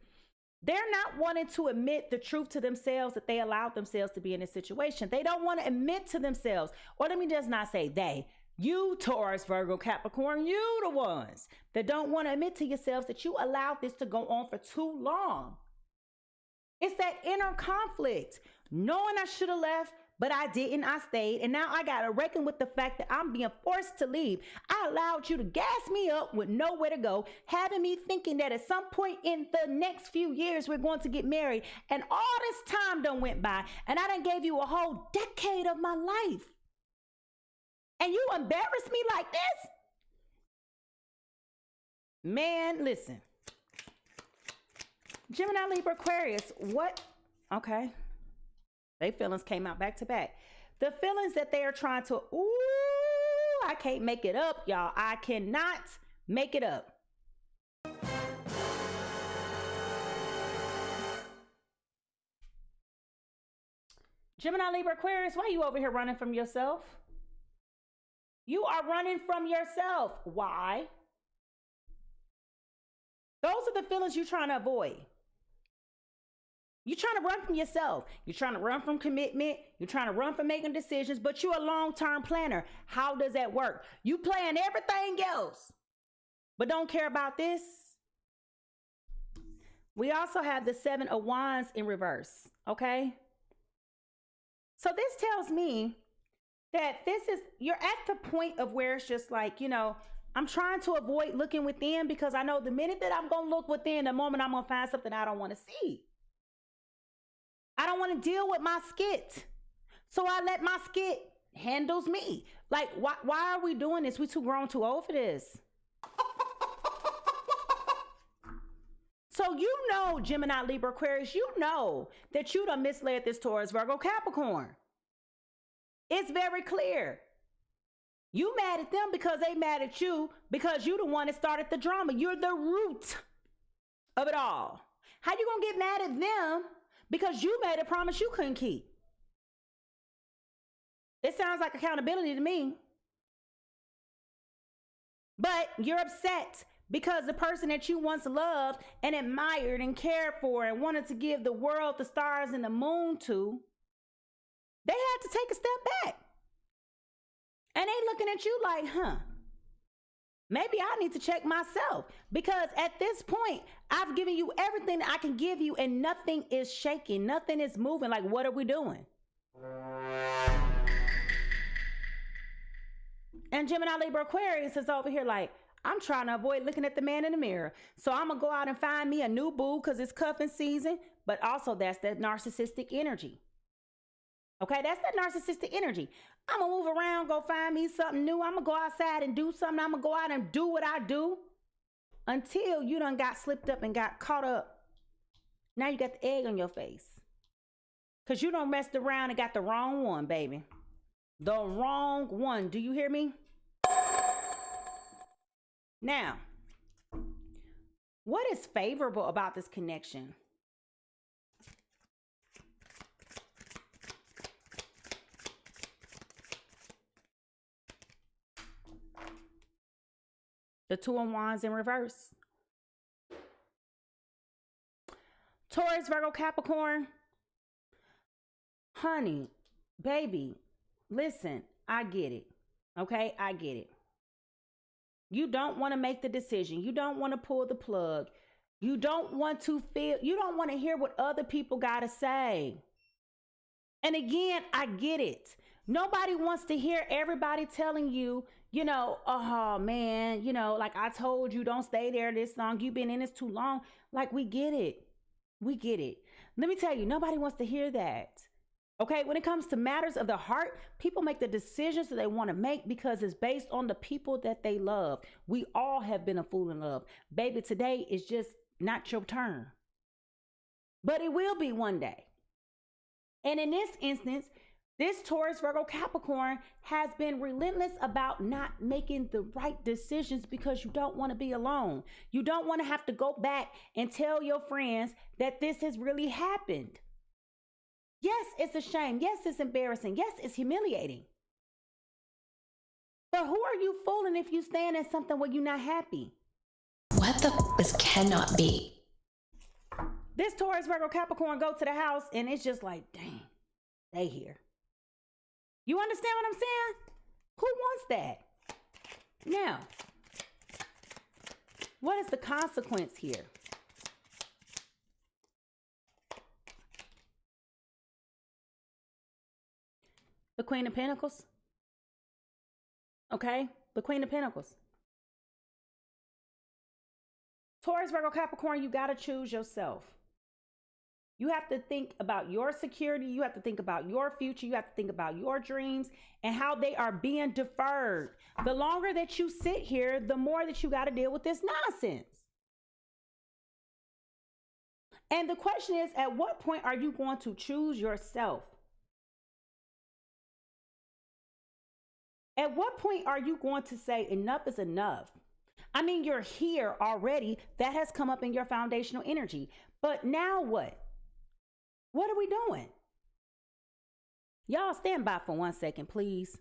They're not wanting to admit the truth to themselves that they allowed themselves to be in this situation. They don't want to admit to themselves, or let me just not say they. You, Taurus, Virgo, Capricorn, you the ones that don't want to admit to yourselves that you allowed this to go on for too long. It's that inner conflict. Knowing I should have left, but I didn't, I stayed. And now I got to reckon with the fact that I'm being forced to leave. I allowed you to gas me up with nowhere to go, having me thinking that at some point in the next few years, we're going to get married. And all this time done went by, and I done gave you a whole decade of my life. And you embarrass me like this? Man, listen. Gemini, Libra, Aquarius, what? Okay. They feelings came out back to back. The feelings that they are trying to, I can't make it up, y'all. I cannot make it up. Gemini, Libra, Aquarius, why are you over here running from yourself? You are running from yourself. Why? Those are the feelings you're trying to avoid. You're trying to run from yourself. You're trying to run from commitment. You're trying to run from making decisions, but you're a long-term planner. How does that work? You plan everything else, but don't care about this. We also have the 7 of Wands in reverse, okay? So this tells me that you're at the point of where it's just like, you know, I'm trying to avoid looking within because I know the minute that I'm going to look within, the moment I'm going to find something I don't want to see. I don't want to deal with my skit. So I let my skit handles me. Like, why are we doing this? We too grown, too old for this. So you know, Gemini, Libra, Aquarius, you know that you done misled this Taurus, Virgo, Capricorn. It's very clear. You mad at them because they mad at you because you the one that started the drama. You're the root of it all. How you gonna get mad at them because you made a promise you couldn't keep? It sounds like accountability to me. But you're upset because the person that you once loved and admired and cared for and wanted to give the world, the stars, and the moon to, they had to take a step back. And they looking at you like, maybe I need to check myself. Because at this point, I've given you everything that I can give you and nothing is shaking. Nothing is moving. Like, what are we doing? And Gemini, Libra, Aquarius is over here like, I'm trying to avoid looking at the man in the mirror. So I'm going to go out and find me a new boo because it's cuffing season. But also that's that narcissistic energy. Okay, that's that narcissistic energy. I'm going to move around, go find me something new. I'm going to go outside and do something. I'm going to go out and do what I do until you done got slipped up and got caught up. Now you got the egg on your face. Because you done messed around and got the wrong one, baby. The wrong one. Do you hear me? Now, what is favorable about this connection? The 2 of Wands in reverse. Taurus, Virgo, Capricorn. Honey, baby, listen, I get it. Okay, I get it. You don't want to make the decision. You don't want to pull the plug. You don't want to hear what other people got to say. And again, I get it. Nobody wants to hear everybody telling you, you know, oh man, you know, like I told you, don't stay there this long. You've been in this too long. Like, we get it. We get it. Let me tell you, nobody wants to hear that. Okay, when it comes to matters of the heart, people make the decisions that they want to make because it's based on the people that they love. We all have been a fool in love. Baby, today is just not your turn. But it will be one day. And in this instance, this Taurus, Virgo, Capricorn has been relentless about not making the right decisions because you don't want to be alone. You don't want to have to go back and tell your friends that this has really happened. Yes, it's a shame. Yes, it's embarrassing. Yes, it's humiliating. But who are you fooling if you stand in something where you're not happy? What the this cannot be. This Taurus, Virgo, Capricorn go to the house and it's just like, dang, they here. You understand what I'm saying? Who wants that? Now, what is the consequence here? The Queen of Pentacles. Okay, the Queen of Pentacles. Taurus, Virgo, Capricorn, you got to choose yourself. You have to think about your security. You have to think about your future. You have to think about your dreams and how they are being deferred. The longer that you sit here, the more that you got to deal with this nonsense. And the question is, at what point are you going to choose yourself? At what point are you going to say enough is enough? I mean, you're here already. That has come up in your foundational energy. But now what? What are we doing? Y'all stand by for 1 second, please.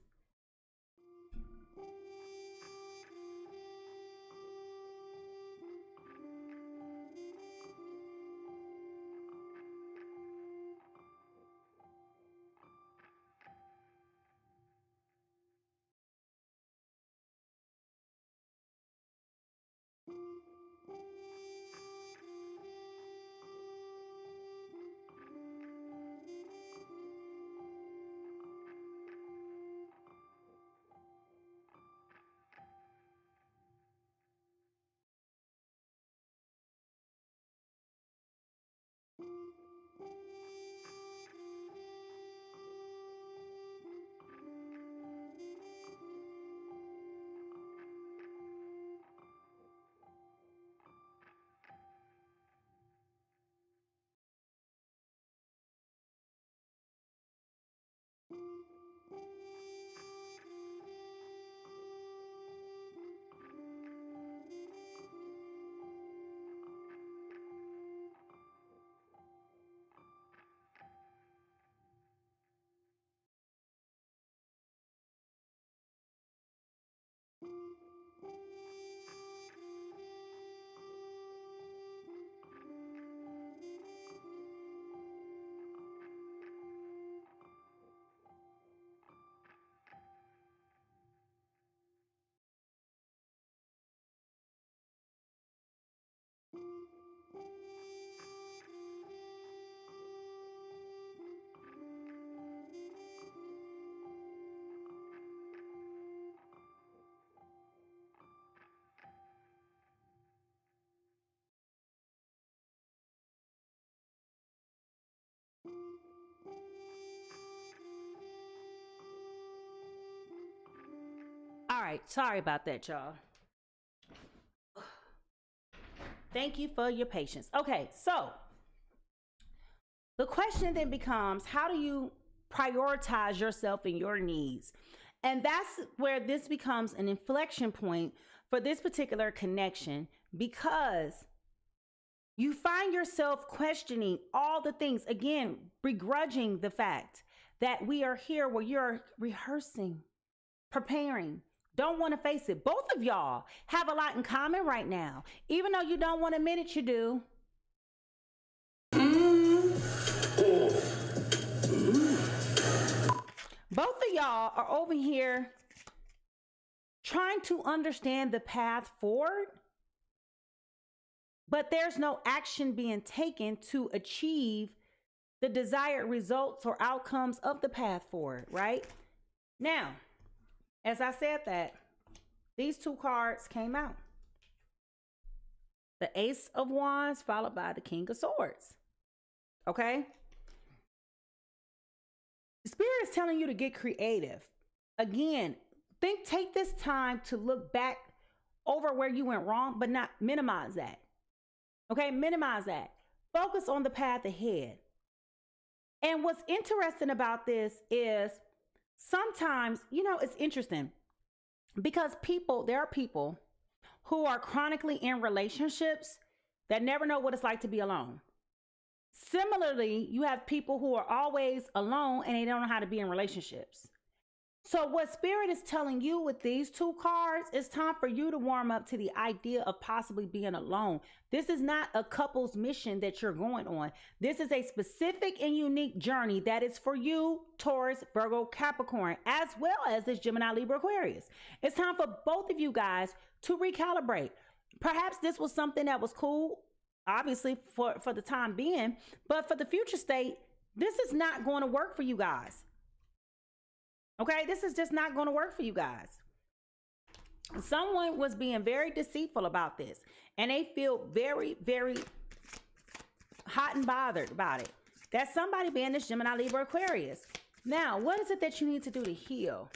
All right, sorry about that, y'all. Thank you for your patience. Okay, so the question then becomes, how do you prioritize yourself and your needs? And that's where this becomes an inflection point for this particular connection, because you find yourself questioning all the things, again, begrudging the fact that we are here where you're rehearsing, preparing, don't want to face it. Both of y'all have a lot in common right now. Even though you don't want to admit it, you do. Both of y'all are over here trying to understand the path forward, but there's no action being taken to achieve the desired results or outcomes of the path forward, right? Now, as I said that, these two cards came out. The Ace of Wands followed by the King of Swords. Okay? The Spirit is telling you to get creative. Again, take this time to look back over where you went wrong, but not minimize that. Okay? Minimize that. Focus on the path ahead. And what's interesting about this is sometimes, it's interesting because there are people who are chronically in relationships that never know what it's like to be alone. Similarly, you have people who are always alone and they don't know how to be in relationships. So what Spirit is telling you with these two cards, it's time for you to warm up to the idea of possibly being alone. This is not a couple's mission that you're going on. This is a specific and unique journey that is for you, Taurus, Virgo, Capricorn, as well as this Gemini, Libra, Aquarius. It's time for both of you guys to recalibrate. Perhaps this was something that was cool, obviously, for the time being, but for the future state, this is not going to work for you guys. Okay, this is just not going to work for you guys. Someone was being very deceitful about this, and they feel very, very hot and bothered about it. That's somebody being this Gemini, Libra, Aquarius. Now, what is it that you need to do to heal?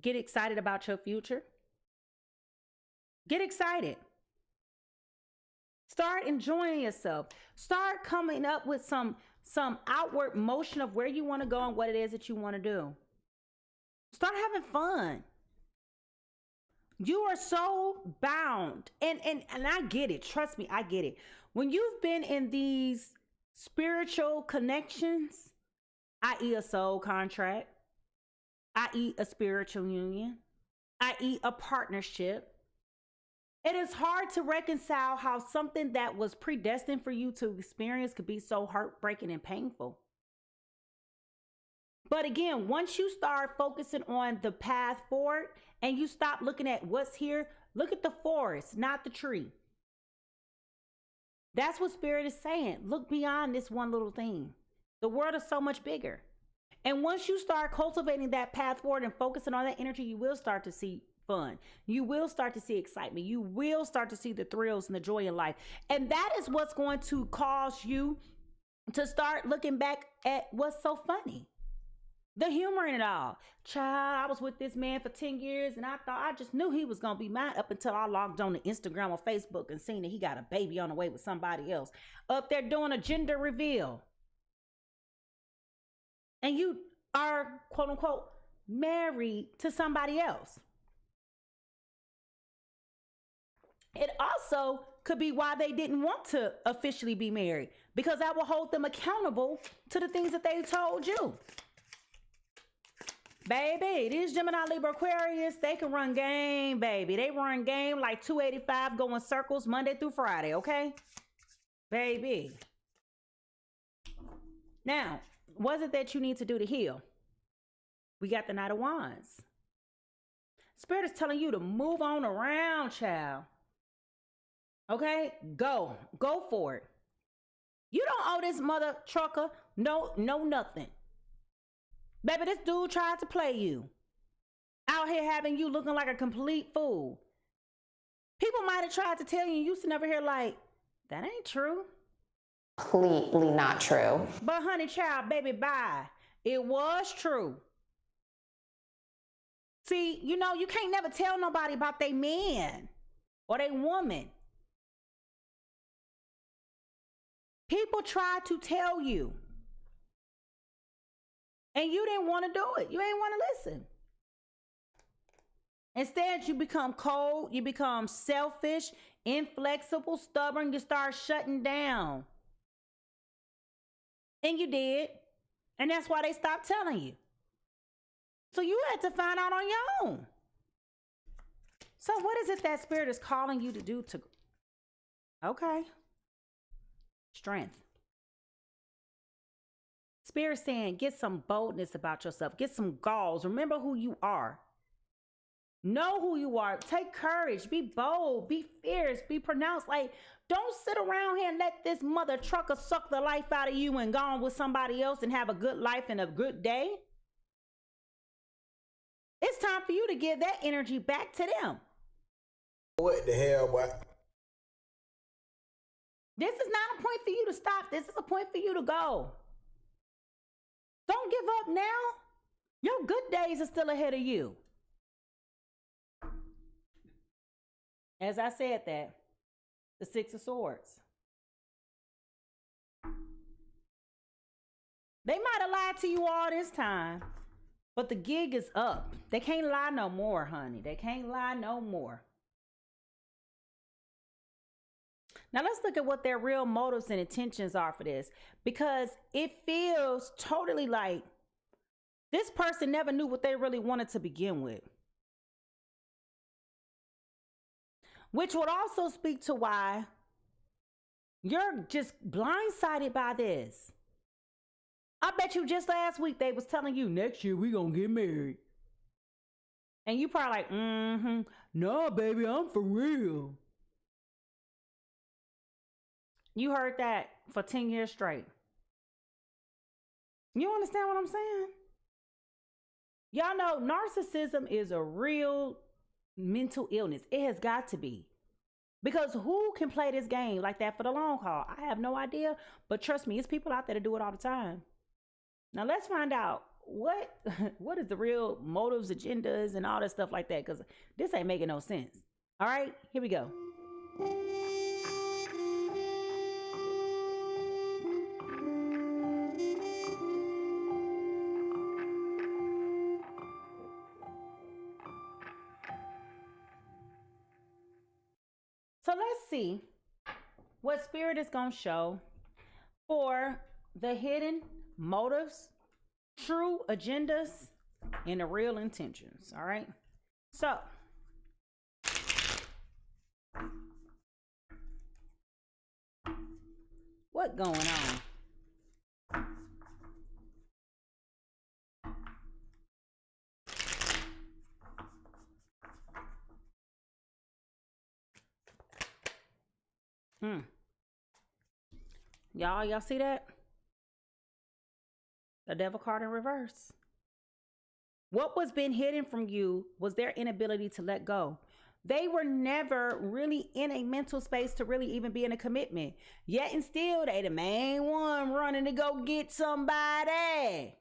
Get excited about your future. Get excited. Start enjoying yourself. Start coming up with some outward motion of where you want to go and what it is that you want to do. Start having fun. You are so bound. And I get it. Trust me, I get it. When you've been in these spiritual connections, i.e. a soul contract, i.e. a spiritual union, i.e. a partnership, it is hard to reconcile how something that was predestined for you to experience could be so heartbreaking and painful. But again, once you start focusing on the path forward and you stop looking at what's here, look at the forest, not the tree. That's what Spirit is saying. Look beyond this one little thing. The world is so much bigger. And once you start cultivating that path forward and focusing on that energy, you will start to see fun. You will start to see excitement. You will start to see the thrills and the joy in life. And that is what's going to cause you to start looking back at what's so funny. The humor in it all. Child, I was with this man for 10 years and I thought I just knew he was going to be mine up until I logged on to Instagram or Facebook and seen that he got a baby on the way with somebody else up there doing a gender reveal. And you are, quote unquote, married to somebody else. It also could be why they didn't want to officially be married, because that will hold them accountable to the things that they told you. Baby, these Gemini, Libra, Aquarius, they can run game, baby. They run game like 285 going circles Monday through Friday, okay? Baby. Now, what is it that you need to do to heal? We got the Knight of Wands. Spirit is telling you to move on around, child. Okay? Go for it. You don't owe this mother trucker no nothing. Baby, this dude tried to play you. Out here having you looking like a complete fool. People might have tried to tell you, and you sit over here like, that ain't true. Completely not true. But honey child, baby, bye. It was true. See, you know, you can't never tell nobody about their man or their woman. People try to tell you. And you didn't want to do it. You ain't want to listen. Instead, you become cold. You become selfish, inflexible, stubborn. You start shutting down. And you did. And that's why they stopped telling you. So you had to find out on your own. So what is it that Spirit is calling you to do to... Okay. Strength. Spirit saying, get some boldness about yourself. Get some galls. Remember who you are. Know who you are. Take courage. Be bold. Be fierce. Be pronounced. Like, don't sit around here and let this mother trucker suck the life out of you and go on with somebody else and have a good life and a good day. It's time for you to give that energy back to them. What the hell, boy? This is not a point for you to stop. This is a point for you to go. Don't give up now. Your good days are still ahead of you. As I said that, the Six of Swords. They might have lied to you all this time, but the gig is up. They can't lie no more, honey. They can't lie no more. Now let's look at what their real motives and intentions are for this, because it feels totally like this person never knew what they really wanted to begin with. Which would also speak to why you're just blindsided by this. I bet you just last week they was telling you next year we gonna get married. And you probably like, no, baby, I'm for real. You heard that for 10 years straight. You understand what I'm saying? Y'all know narcissism is a real mental illness. It has got to be. Because who can play this game like that for the long haul? I have no idea. But trust me, it's people out there that do it all the time. Now let's find out what is the real motives, agendas, and all that stuff like that. Because this ain't making no sense. All right, here we go. So let's see what Spirit is going to show for the hidden motives, true agendas, and the real intentions. All right. So what going on? Y'all see that? The devil card in reverse. What was being hidden from you was their inability to let go. They were never really in a mental space to really even be in a commitment. Yet and still, they the main one running to go get somebody.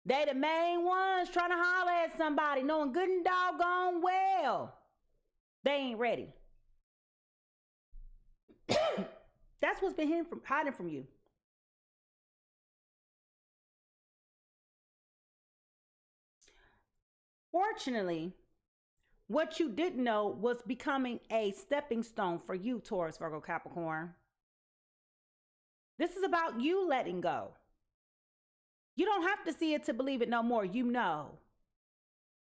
They the main ones trying to holler at somebody, knowing good and doggone well they ain't ready. That's what's been hiding from you. Fortunately, what you didn't know was becoming a stepping stone for you, Taurus, Virgo, Capricorn. This is about you letting go. You don't have to see it to believe it no more. You know.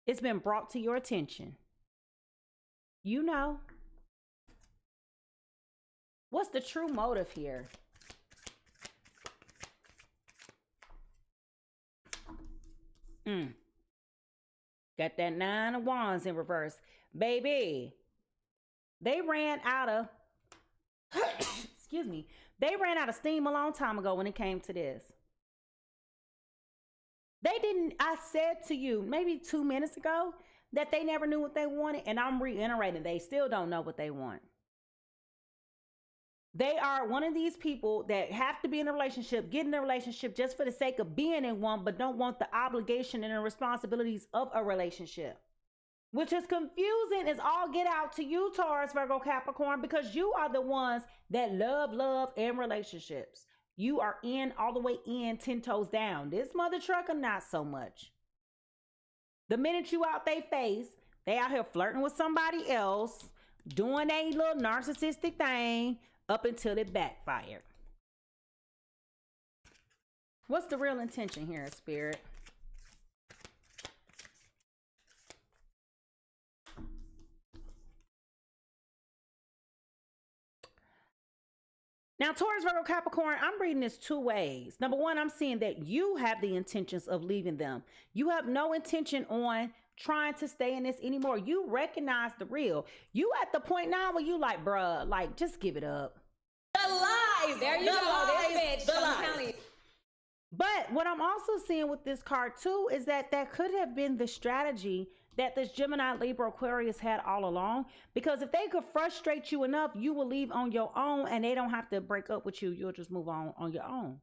It's been brought to your attention. You know. What's the true motive here? Got that 9 of Wands in reverse. Baby, they ran out of, excuse me, they ran out of steam a long time ago when it came to this. They didn't, I said to you maybe 2 minutes ago that they never knew what they wanted, and I'm reiterating, they still don't know what they want. They are one of these people that have to be in a relationship, get in a relationship just for the sake of being in one, but don't want the obligation and the responsibilities of a relationship. Which is confusing as all get out to you, Taurus, Virgo, Capricorn, because you are the ones that love, and relationships. You are in all the way in, 10 toes down. This mother trucker, not so much. The minute you out they face, they out here flirting with somebody else, doing a little narcissistic thing, up until it backfired. What's the real intention here, Spirit? Now, Taurus, Virgo, Capricorn, I'm reading this 2 ways. Number one, I'm seeing that you have the intentions of leaving them. You have no intention on trying to stay in this anymore. You recognize the real. You at the point now where you like, bruh, like, just give it up. The lies. There you go. This bitch. I'm telling you. But what I'm also seeing with this card too is that could have been the strategy that this Gemini, Libra, Aquarius had all along. Because if they could frustrate you enough, you will leave on your own and they don't have to break up with you. You'll just move on your own.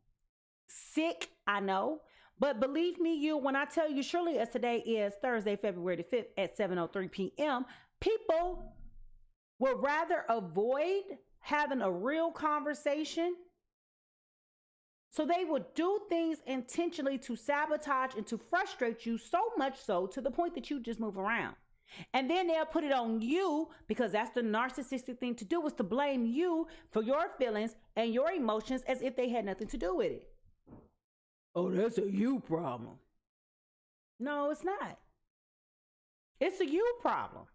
Sick, I know. But believe me, you, when I tell you, surely as today is Thursday, February the 5th at 7:03 p.m., people would rather avoid having a real conversation. So they would do things intentionally to sabotage and to frustrate you, so much so to the point that you just move around. And then they'll put it on you, because that's the narcissistic thing to do, is to blame you for your feelings and your emotions as if they had nothing to do with it. Oh, that's a you problem. No, it's not. It's a you problem.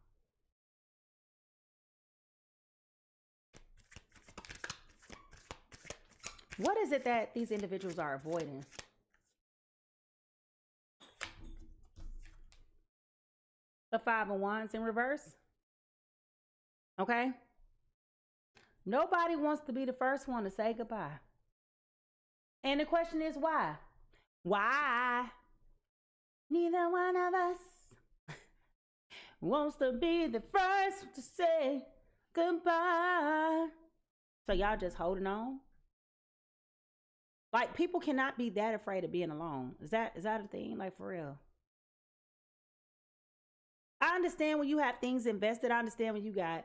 What is it that these individuals are avoiding? The 5 of Wands in reverse. Okay. Nobody wants to be the first one to say goodbye. And the question is why? Why? Neither one of us wants to be the first to say goodbye. So y'all just holding on? Like, people cannot be that afraid of being alone. Is that a thing? Like, for real? I understand when you have things invested. I understand when you got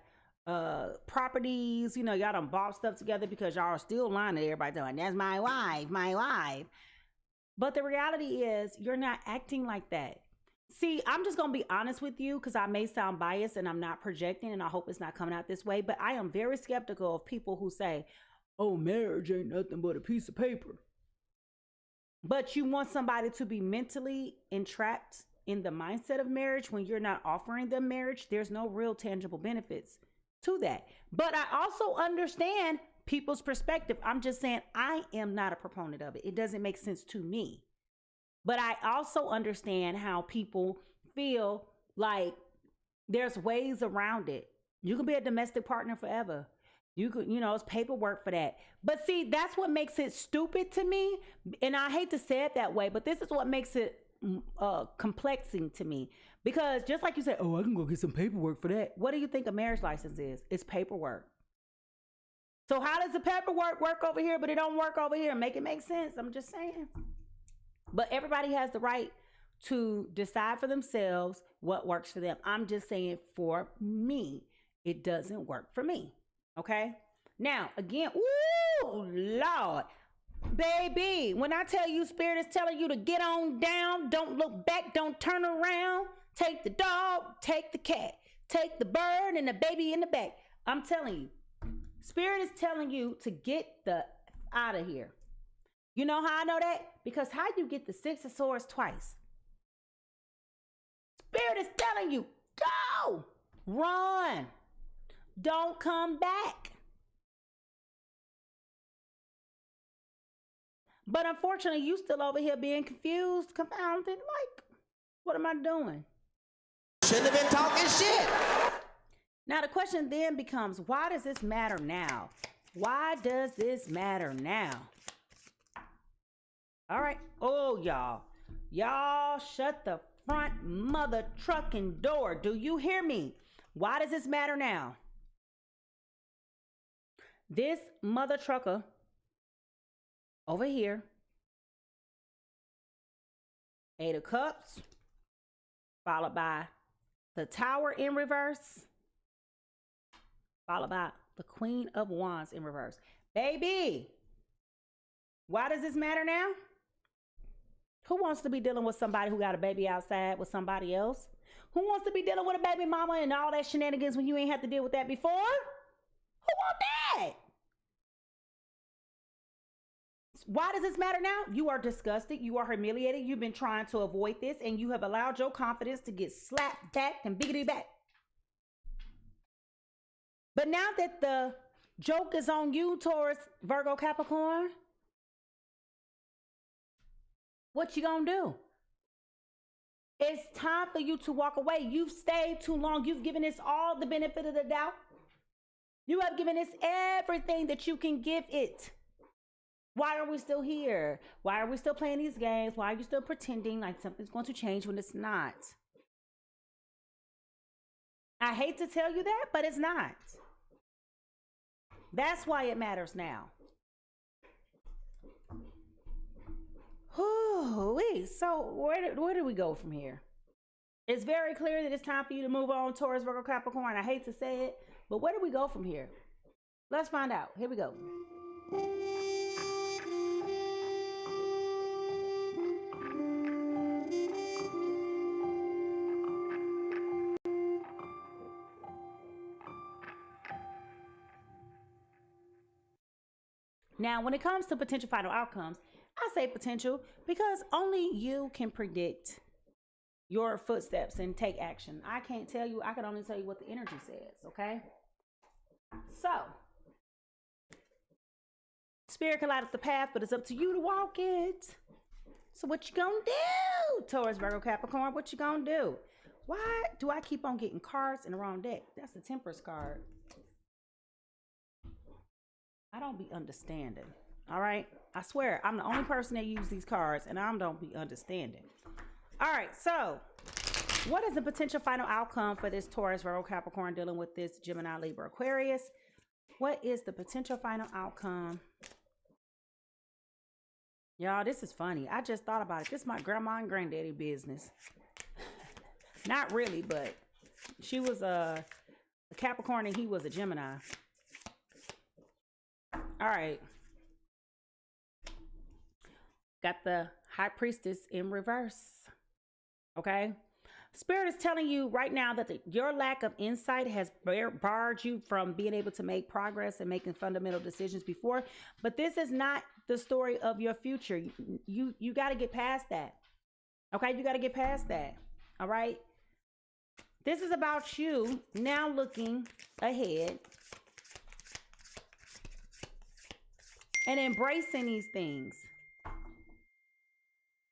properties, you know, y'all done bought stuff together because y'all are still lying to everybody doing, that's my wife, my wife. But the reality is you're not acting like that. See, I'm just going to be honest with you because I may sound biased and I'm not projecting, and I hope it's not coming out this way, but I am very skeptical of people who say, oh, marriage ain't nothing but a piece of paper. But you want somebody to be mentally entrapped in the mindset of marriage when you're not offering them marriage. There's no real tangible benefits to that. But I also understand people's perspective. I'm just saying I am not a proponent of it. It doesn't make sense to me. But I also understand how people feel like there's ways around it. You can be a domestic partner forever. You could, you know, it's paperwork for that. But see, that's what makes it stupid to me. And I hate to say it that way, but this is what makes it complexing to me. Because just like you said, oh, I can go get some paperwork for that. What do you think a marriage license is? It's paperwork. So how does the paperwork work over here, but it don't work over here? Make it make sense. I'm just saying. But everybody has the right to decide for themselves what works for them. I'm just saying for me, it doesn't work for me. Okay? Now, again, ooh, Lord. Baby, when I tell you Spirit is telling you to get on down, don't look back, don't turn around, take the dog, take the cat, take the bird and the baby in the back. I'm telling you, Spirit is telling you to get the out of here. You know how I know that? Because how you get the Six of Swords twice? Spirit is telling you, go, run, don't come back. But unfortunately, you still over here being confused, confounded, like, what am I doing? Shouldn't have been talking shit. Now the question then becomes, why does this matter now? Why does this matter now? All right. Oh, y'all shut the front mother trucking door. Do you hear me? Why does this matter now? This mother trucker over here, Eight of Cups, followed by the Tower in reverse, followed by the Queen of Wands in reverse. Baby, why does this matter now? Who wants to be dealing with somebody who got a baby outside with somebody else? Who wants to be dealing with a baby mama and all that shenanigans when you ain't have to deal with that before? Who want that? Why does this matter now? You are disgusted. You are humiliated. You've been trying to avoid this, and you have allowed your confidence to get slapped back and biggity back. But now that the joke is on you, Taurus, Virgo, Capricorn, what you gonna do? It's time for you to walk away. You've stayed too long. You've given this all the benefit of the doubt. You have given this everything that you can give it. Why are we still here? Why are we still playing these games? Why are you still pretending like something's going to change when it's not? I hate to tell you that, but it's not. That's why it matters now. So where do we go from here? It's very clear that it's time for you to move on, Taurus, Virgo, Capricorn. I hate to say it, but where do we go from here? Let's find out. Here we go. Now, when it comes to potential final outcomes, I say potential because only you can predict your footsteps and take action. I can't tell you. I can only tell you what the energy says, okay? So, Spirit can light up the path, but it's up to you to walk it. So what you gonna do, Taurus, Virgo, Capricorn? What you gonna do? Why do I keep on getting cards in the wrong deck? That's the Temperance card. I don't be understanding. All right. I swear I'm the only person that uses these cards and I don't be understanding. All right. So what is the potential final outcome for this Taurus, Virgo, Capricorn dealing with this Gemini, Libra, Aquarius? What is the potential final outcome? Y'all, this is funny. I just thought about it. This is my grandma and granddaddy business. Not really, but She was a Capricorn and he was a Gemini. All right. Got the High Priestess in reverse. Okay. Spirit is telling you right now that your lack of insight has barred you from being able to make progress and making fundamental decisions before. But this is not the story of your future. You got to get past that. Okay. You got to get past that. All right. This is about you now looking ahead and embracing these things.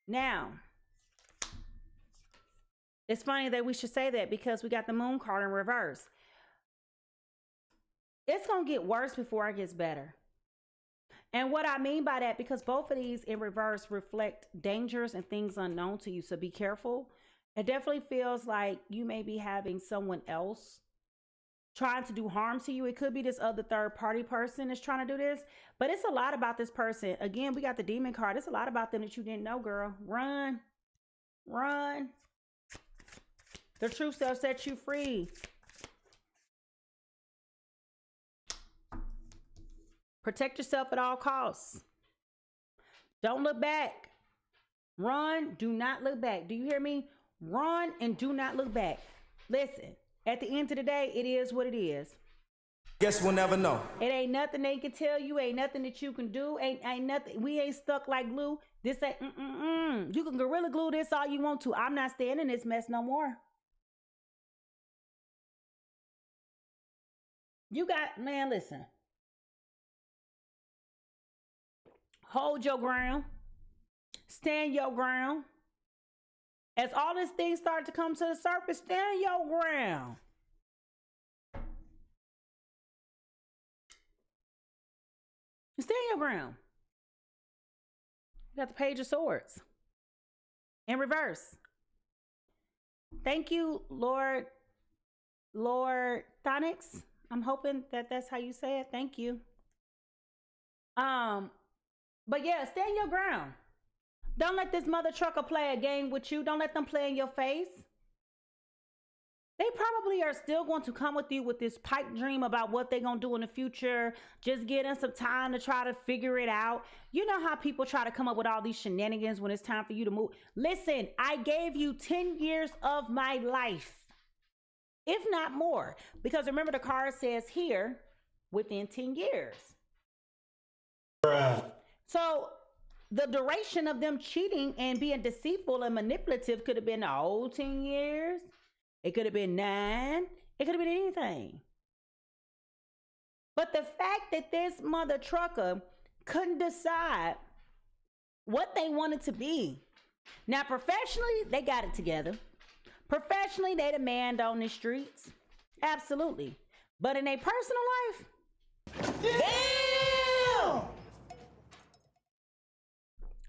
Now, it's funny that we should say that because we got the moon card in reverse. It's going to get worse before it gets better. And what I mean by that, because both of these in reverse reflect dangers and things unknown to you. So be careful. It definitely feels like you may be having someone else trying to do harm to you. It could be this other third party person is trying to do this, but it's a lot about this person. Again, we got the demon card. It's a lot about them that you didn't know, girl. Run, run. The truth shall set you free. Protect yourself at all costs. Don't look back. Run, do not look back. Do you hear me? Run and do not look back. Listen, at the end of the day, it is what it is. Guess we'll never know. It ain't nothing they can tell you. Ain't nothing that you can do. Ain't nothing. We ain't stuck like glue. This ain't. You can gorilla glue this all you want to. I'm not staying in this mess no more. You got, man, listen. Hold your ground. Stand your ground. As all these things start to come to the surface, stand your ground. Stand your ground. You got the Page of Swords in reverse. Thank you, Lord Thonix. I'm hoping that that's how you say it. Thank you. But yeah, stand your ground. Don't let this mother trucker play a game with you. Don't let them play in your face. They probably are still going to come with you with this pipe dream about what they're going to do in the future. Just getting some time to try to figure it out. You know how people try to come up with all these shenanigans when it's time for you to move. Listen, I gave you 10 years of my life, if not more. Because remember, the card says here, within 10 years. Bruh. So the duration of them cheating and being deceitful and manipulative could have been the whole 10 years. It could have been 9. It could have been anything. But the fact that this mother trucker couldn't decide what they wanted to be. Now, professionally, they got it together. Professionally, they the man on the streets. Absolutely. But in their personal life, damn!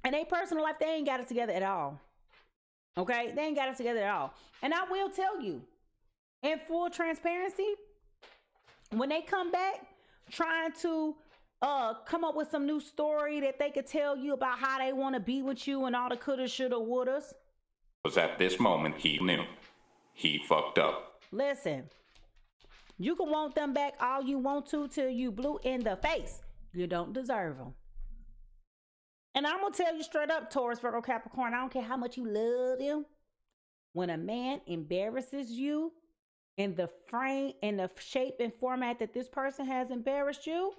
In their personal life, they ain't got it together at all. Okay? They ain't got it together at all. And I will tell you, in full transparency, when they come back trying to come up with some new story that they could tell you about how they want to be with you and all the coulda, shoulda, wouldas. Was at this moment he knew. He fucked up. Listen, you can want them back all you want to till you blue in the face. You don't deserve them. And I'm going to tell you straight up, Taurus, Virgo, Capricorn, I don't care how much you love them. When a man embarrasses you in the frame, in the shape and format that this person has embarrassed you,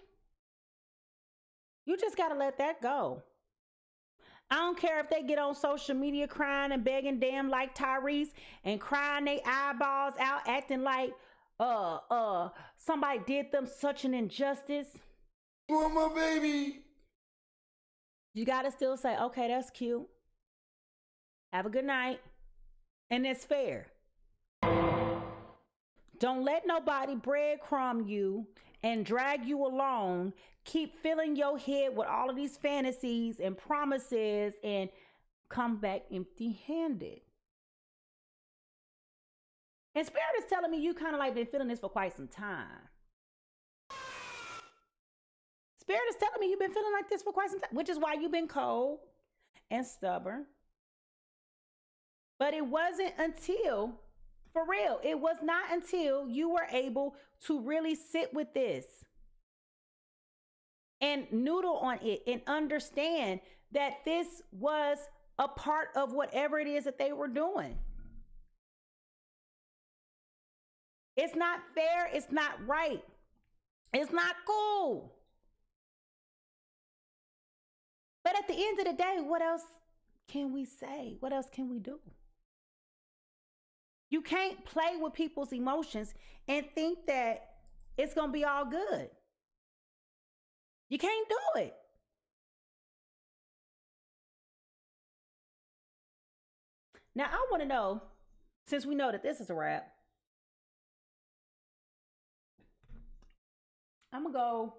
you just got to let that go. I don't care if they get on social media crying and begging damn like Taurus and crying their eyeballs out, acting like somebody did them such an injustice. You want my baby? You got to still say, okay, that's cute. Have a good night. And it's fair. Don't let nobody breadcrumb you and drag you along. Keep filling your head with all of these fantasies and promises and come back empty-handed. And Spirit is telling me you kind of like been feeling this for quite some time. Spirit is telling me you've been feeling like this for quite some time, which is why you've been cold and stubborn. But it wasn't until, For real, it was not until you were able to really sit with this and noodle on it and understand that this was a part of whatever it is that they were doing. It's not fair. It's not right. It's not cool. But at the end of the day, what else can we say? What else can we do? You can't play with people's emotions and think that it's going to be all good. You can't do it. Now, I want to know, since we know that this is a wrap, I'm going to go,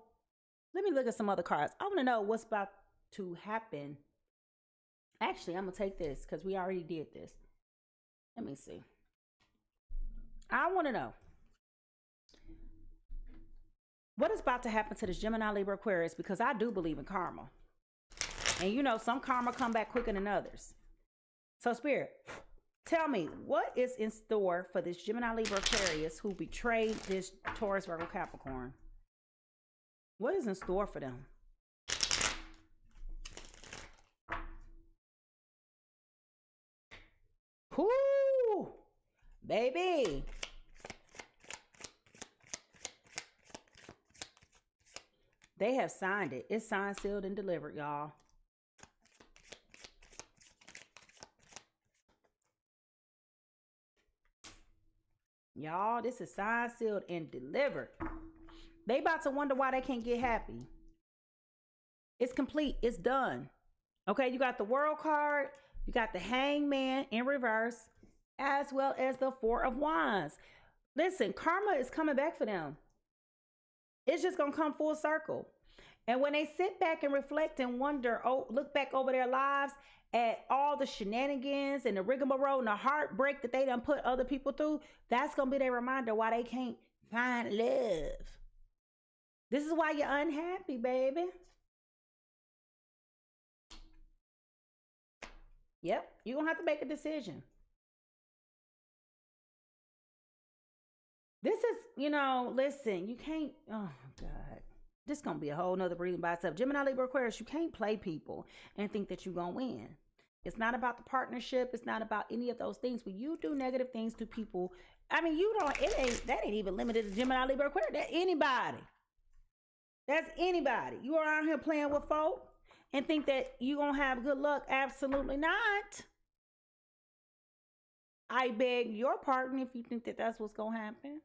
let me look at some other cards. I want to know what's about to happen. Actually, I'm going to take this because we already did this. Let me see. I want to know what is about to happen to this Gemini, Libra, Aquarius, because I do believe in karma. And you know, some karma come back quicker than others. So Spirit, tell me, what is in store for this Gemini, Libra, Aquarius who betrayed this Taurus, Virgo, Capricorn? What is in store for them? Whoo, baby. They have signed it. It's signed, sealed, and delivered, y'all. Y'all, this is signed, sealed, and delivered. They about to wonder why they can't get happy. It's complete. It's done. Okay, you got the World card. You got the Hangman in reverse, as well as the Four of Wands. Listen, karma is coming back for them. It's just going to come full circle. And when they sit back and reflect and wonder, look back over their lives at all the shenanigans and the rigmarole and the heartbreak that they done put other people through, that's going to be their reminder why they can't find love. This is why you're unhappy, baby. Yep, you're going to have to make a decision. This is, you know, listen, you can't, oh God, this is going to be a whole nother breathing by itself. Gemini, Libra, Aquarius, you can't play people and think that you're going to win. It's not about the partnership. It's not about any of those things. When you do negative things to people, I mean, that ain't even limited to Gemini, Libra, Aquarius. That's anybody. That's anybody. You are out here playing with folk and think that you're going to have good luck. Absolutely not. I beg your pardon if you think that that's what's going to happen.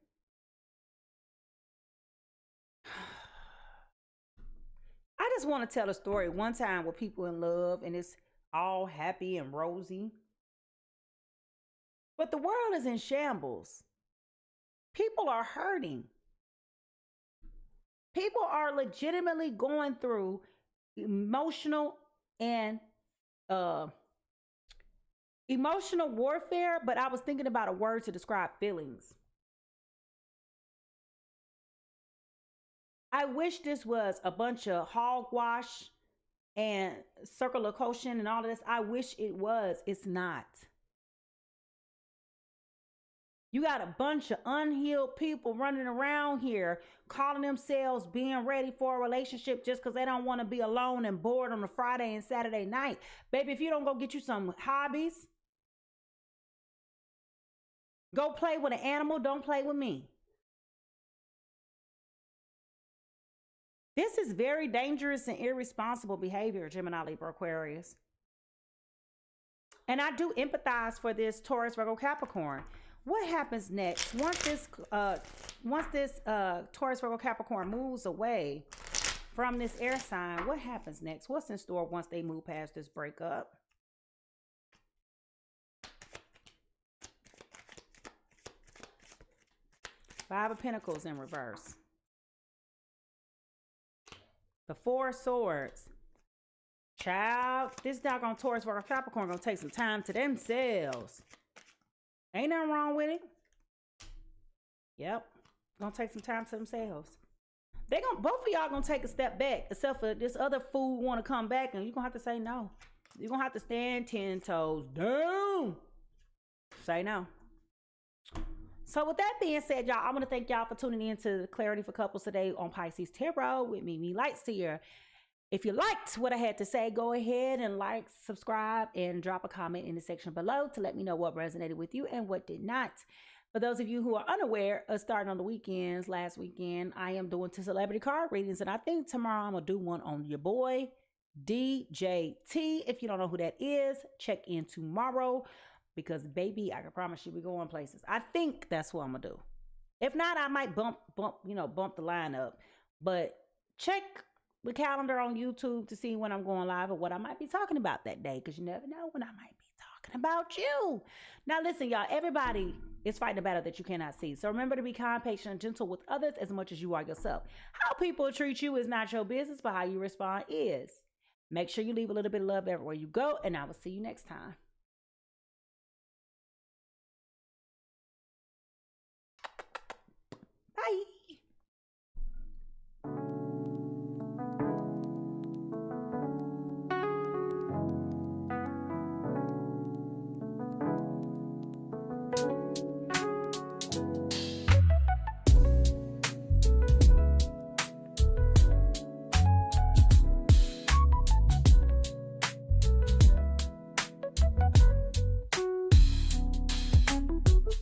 I just want to tell a story one time with people in love and it's all happy and rosy. But the world is in shambles. People are hurting. People are legitimately going through emotional and emotional warfare, but I was thinking about a word to describe feelings. I wish this was a bunch of hogwash and circle of quotient and all of this. I wish it was. It's not. You got a bunch of unhealed people running around here calling themselves being ready for a relationship just because they don't want to be alone and bored on a Friday and Saturday night. Baby, if you don't go get you some hobbies, go play with an animal, don't play with me. This is very dangerous and irresponsible behavior, Gemini, Libra, Aquarius. And I do empathize for this Taurus, Virgo, Capricorn. What happens next? Once this Taurus, Virgo, Capricorn moves away from this air sign, what happens next? What's in store once they move past this breakup? Five of Pentacles in reverse. The Four of Swords. Child, this doggone Taurus, Virgo, Capricorn gonna take some time to themselves. Ain't nothing wrong with it. Yep. Gonna take some time to themselves. Both of y'all gonna take a step back, except for this other fool wanna come back and you're gonna have to say no. You're gonna have to stand 10 toes down. Say no. So with that being said, y'all, I want to thank y'all for tuning in to Clarity for Couples today on PiSeas Tarot with me, Lightseer. If you liked what I had to say, go ahead and like, subscribe, and drop a comment in the section below to let me know what resonated with you and what did not. For those of you who are unaware, starting on the weekends, last weekend, I am doing 2 celebrity card readings, and I think tomorrow I'm going to do one on your boy, DJT. If you don't know who that is, check in tomorrow because, baby, I can promise you we're going places. I think that's what I'm going to do. If not, I might bump the line up. But check the calendar on YouTube to see when I'm going live or what I might be talking about that day because you never know when I might be talking about you. Now, listen, y'all, everybody is fighting a battle that you cannot see. So remember to be kind, patient, and gentle with others as much as you are yourself. How people treat you is not your business, but how you respond is. Make sure you leave a little bit of love everywhere you go, and I will see you next time.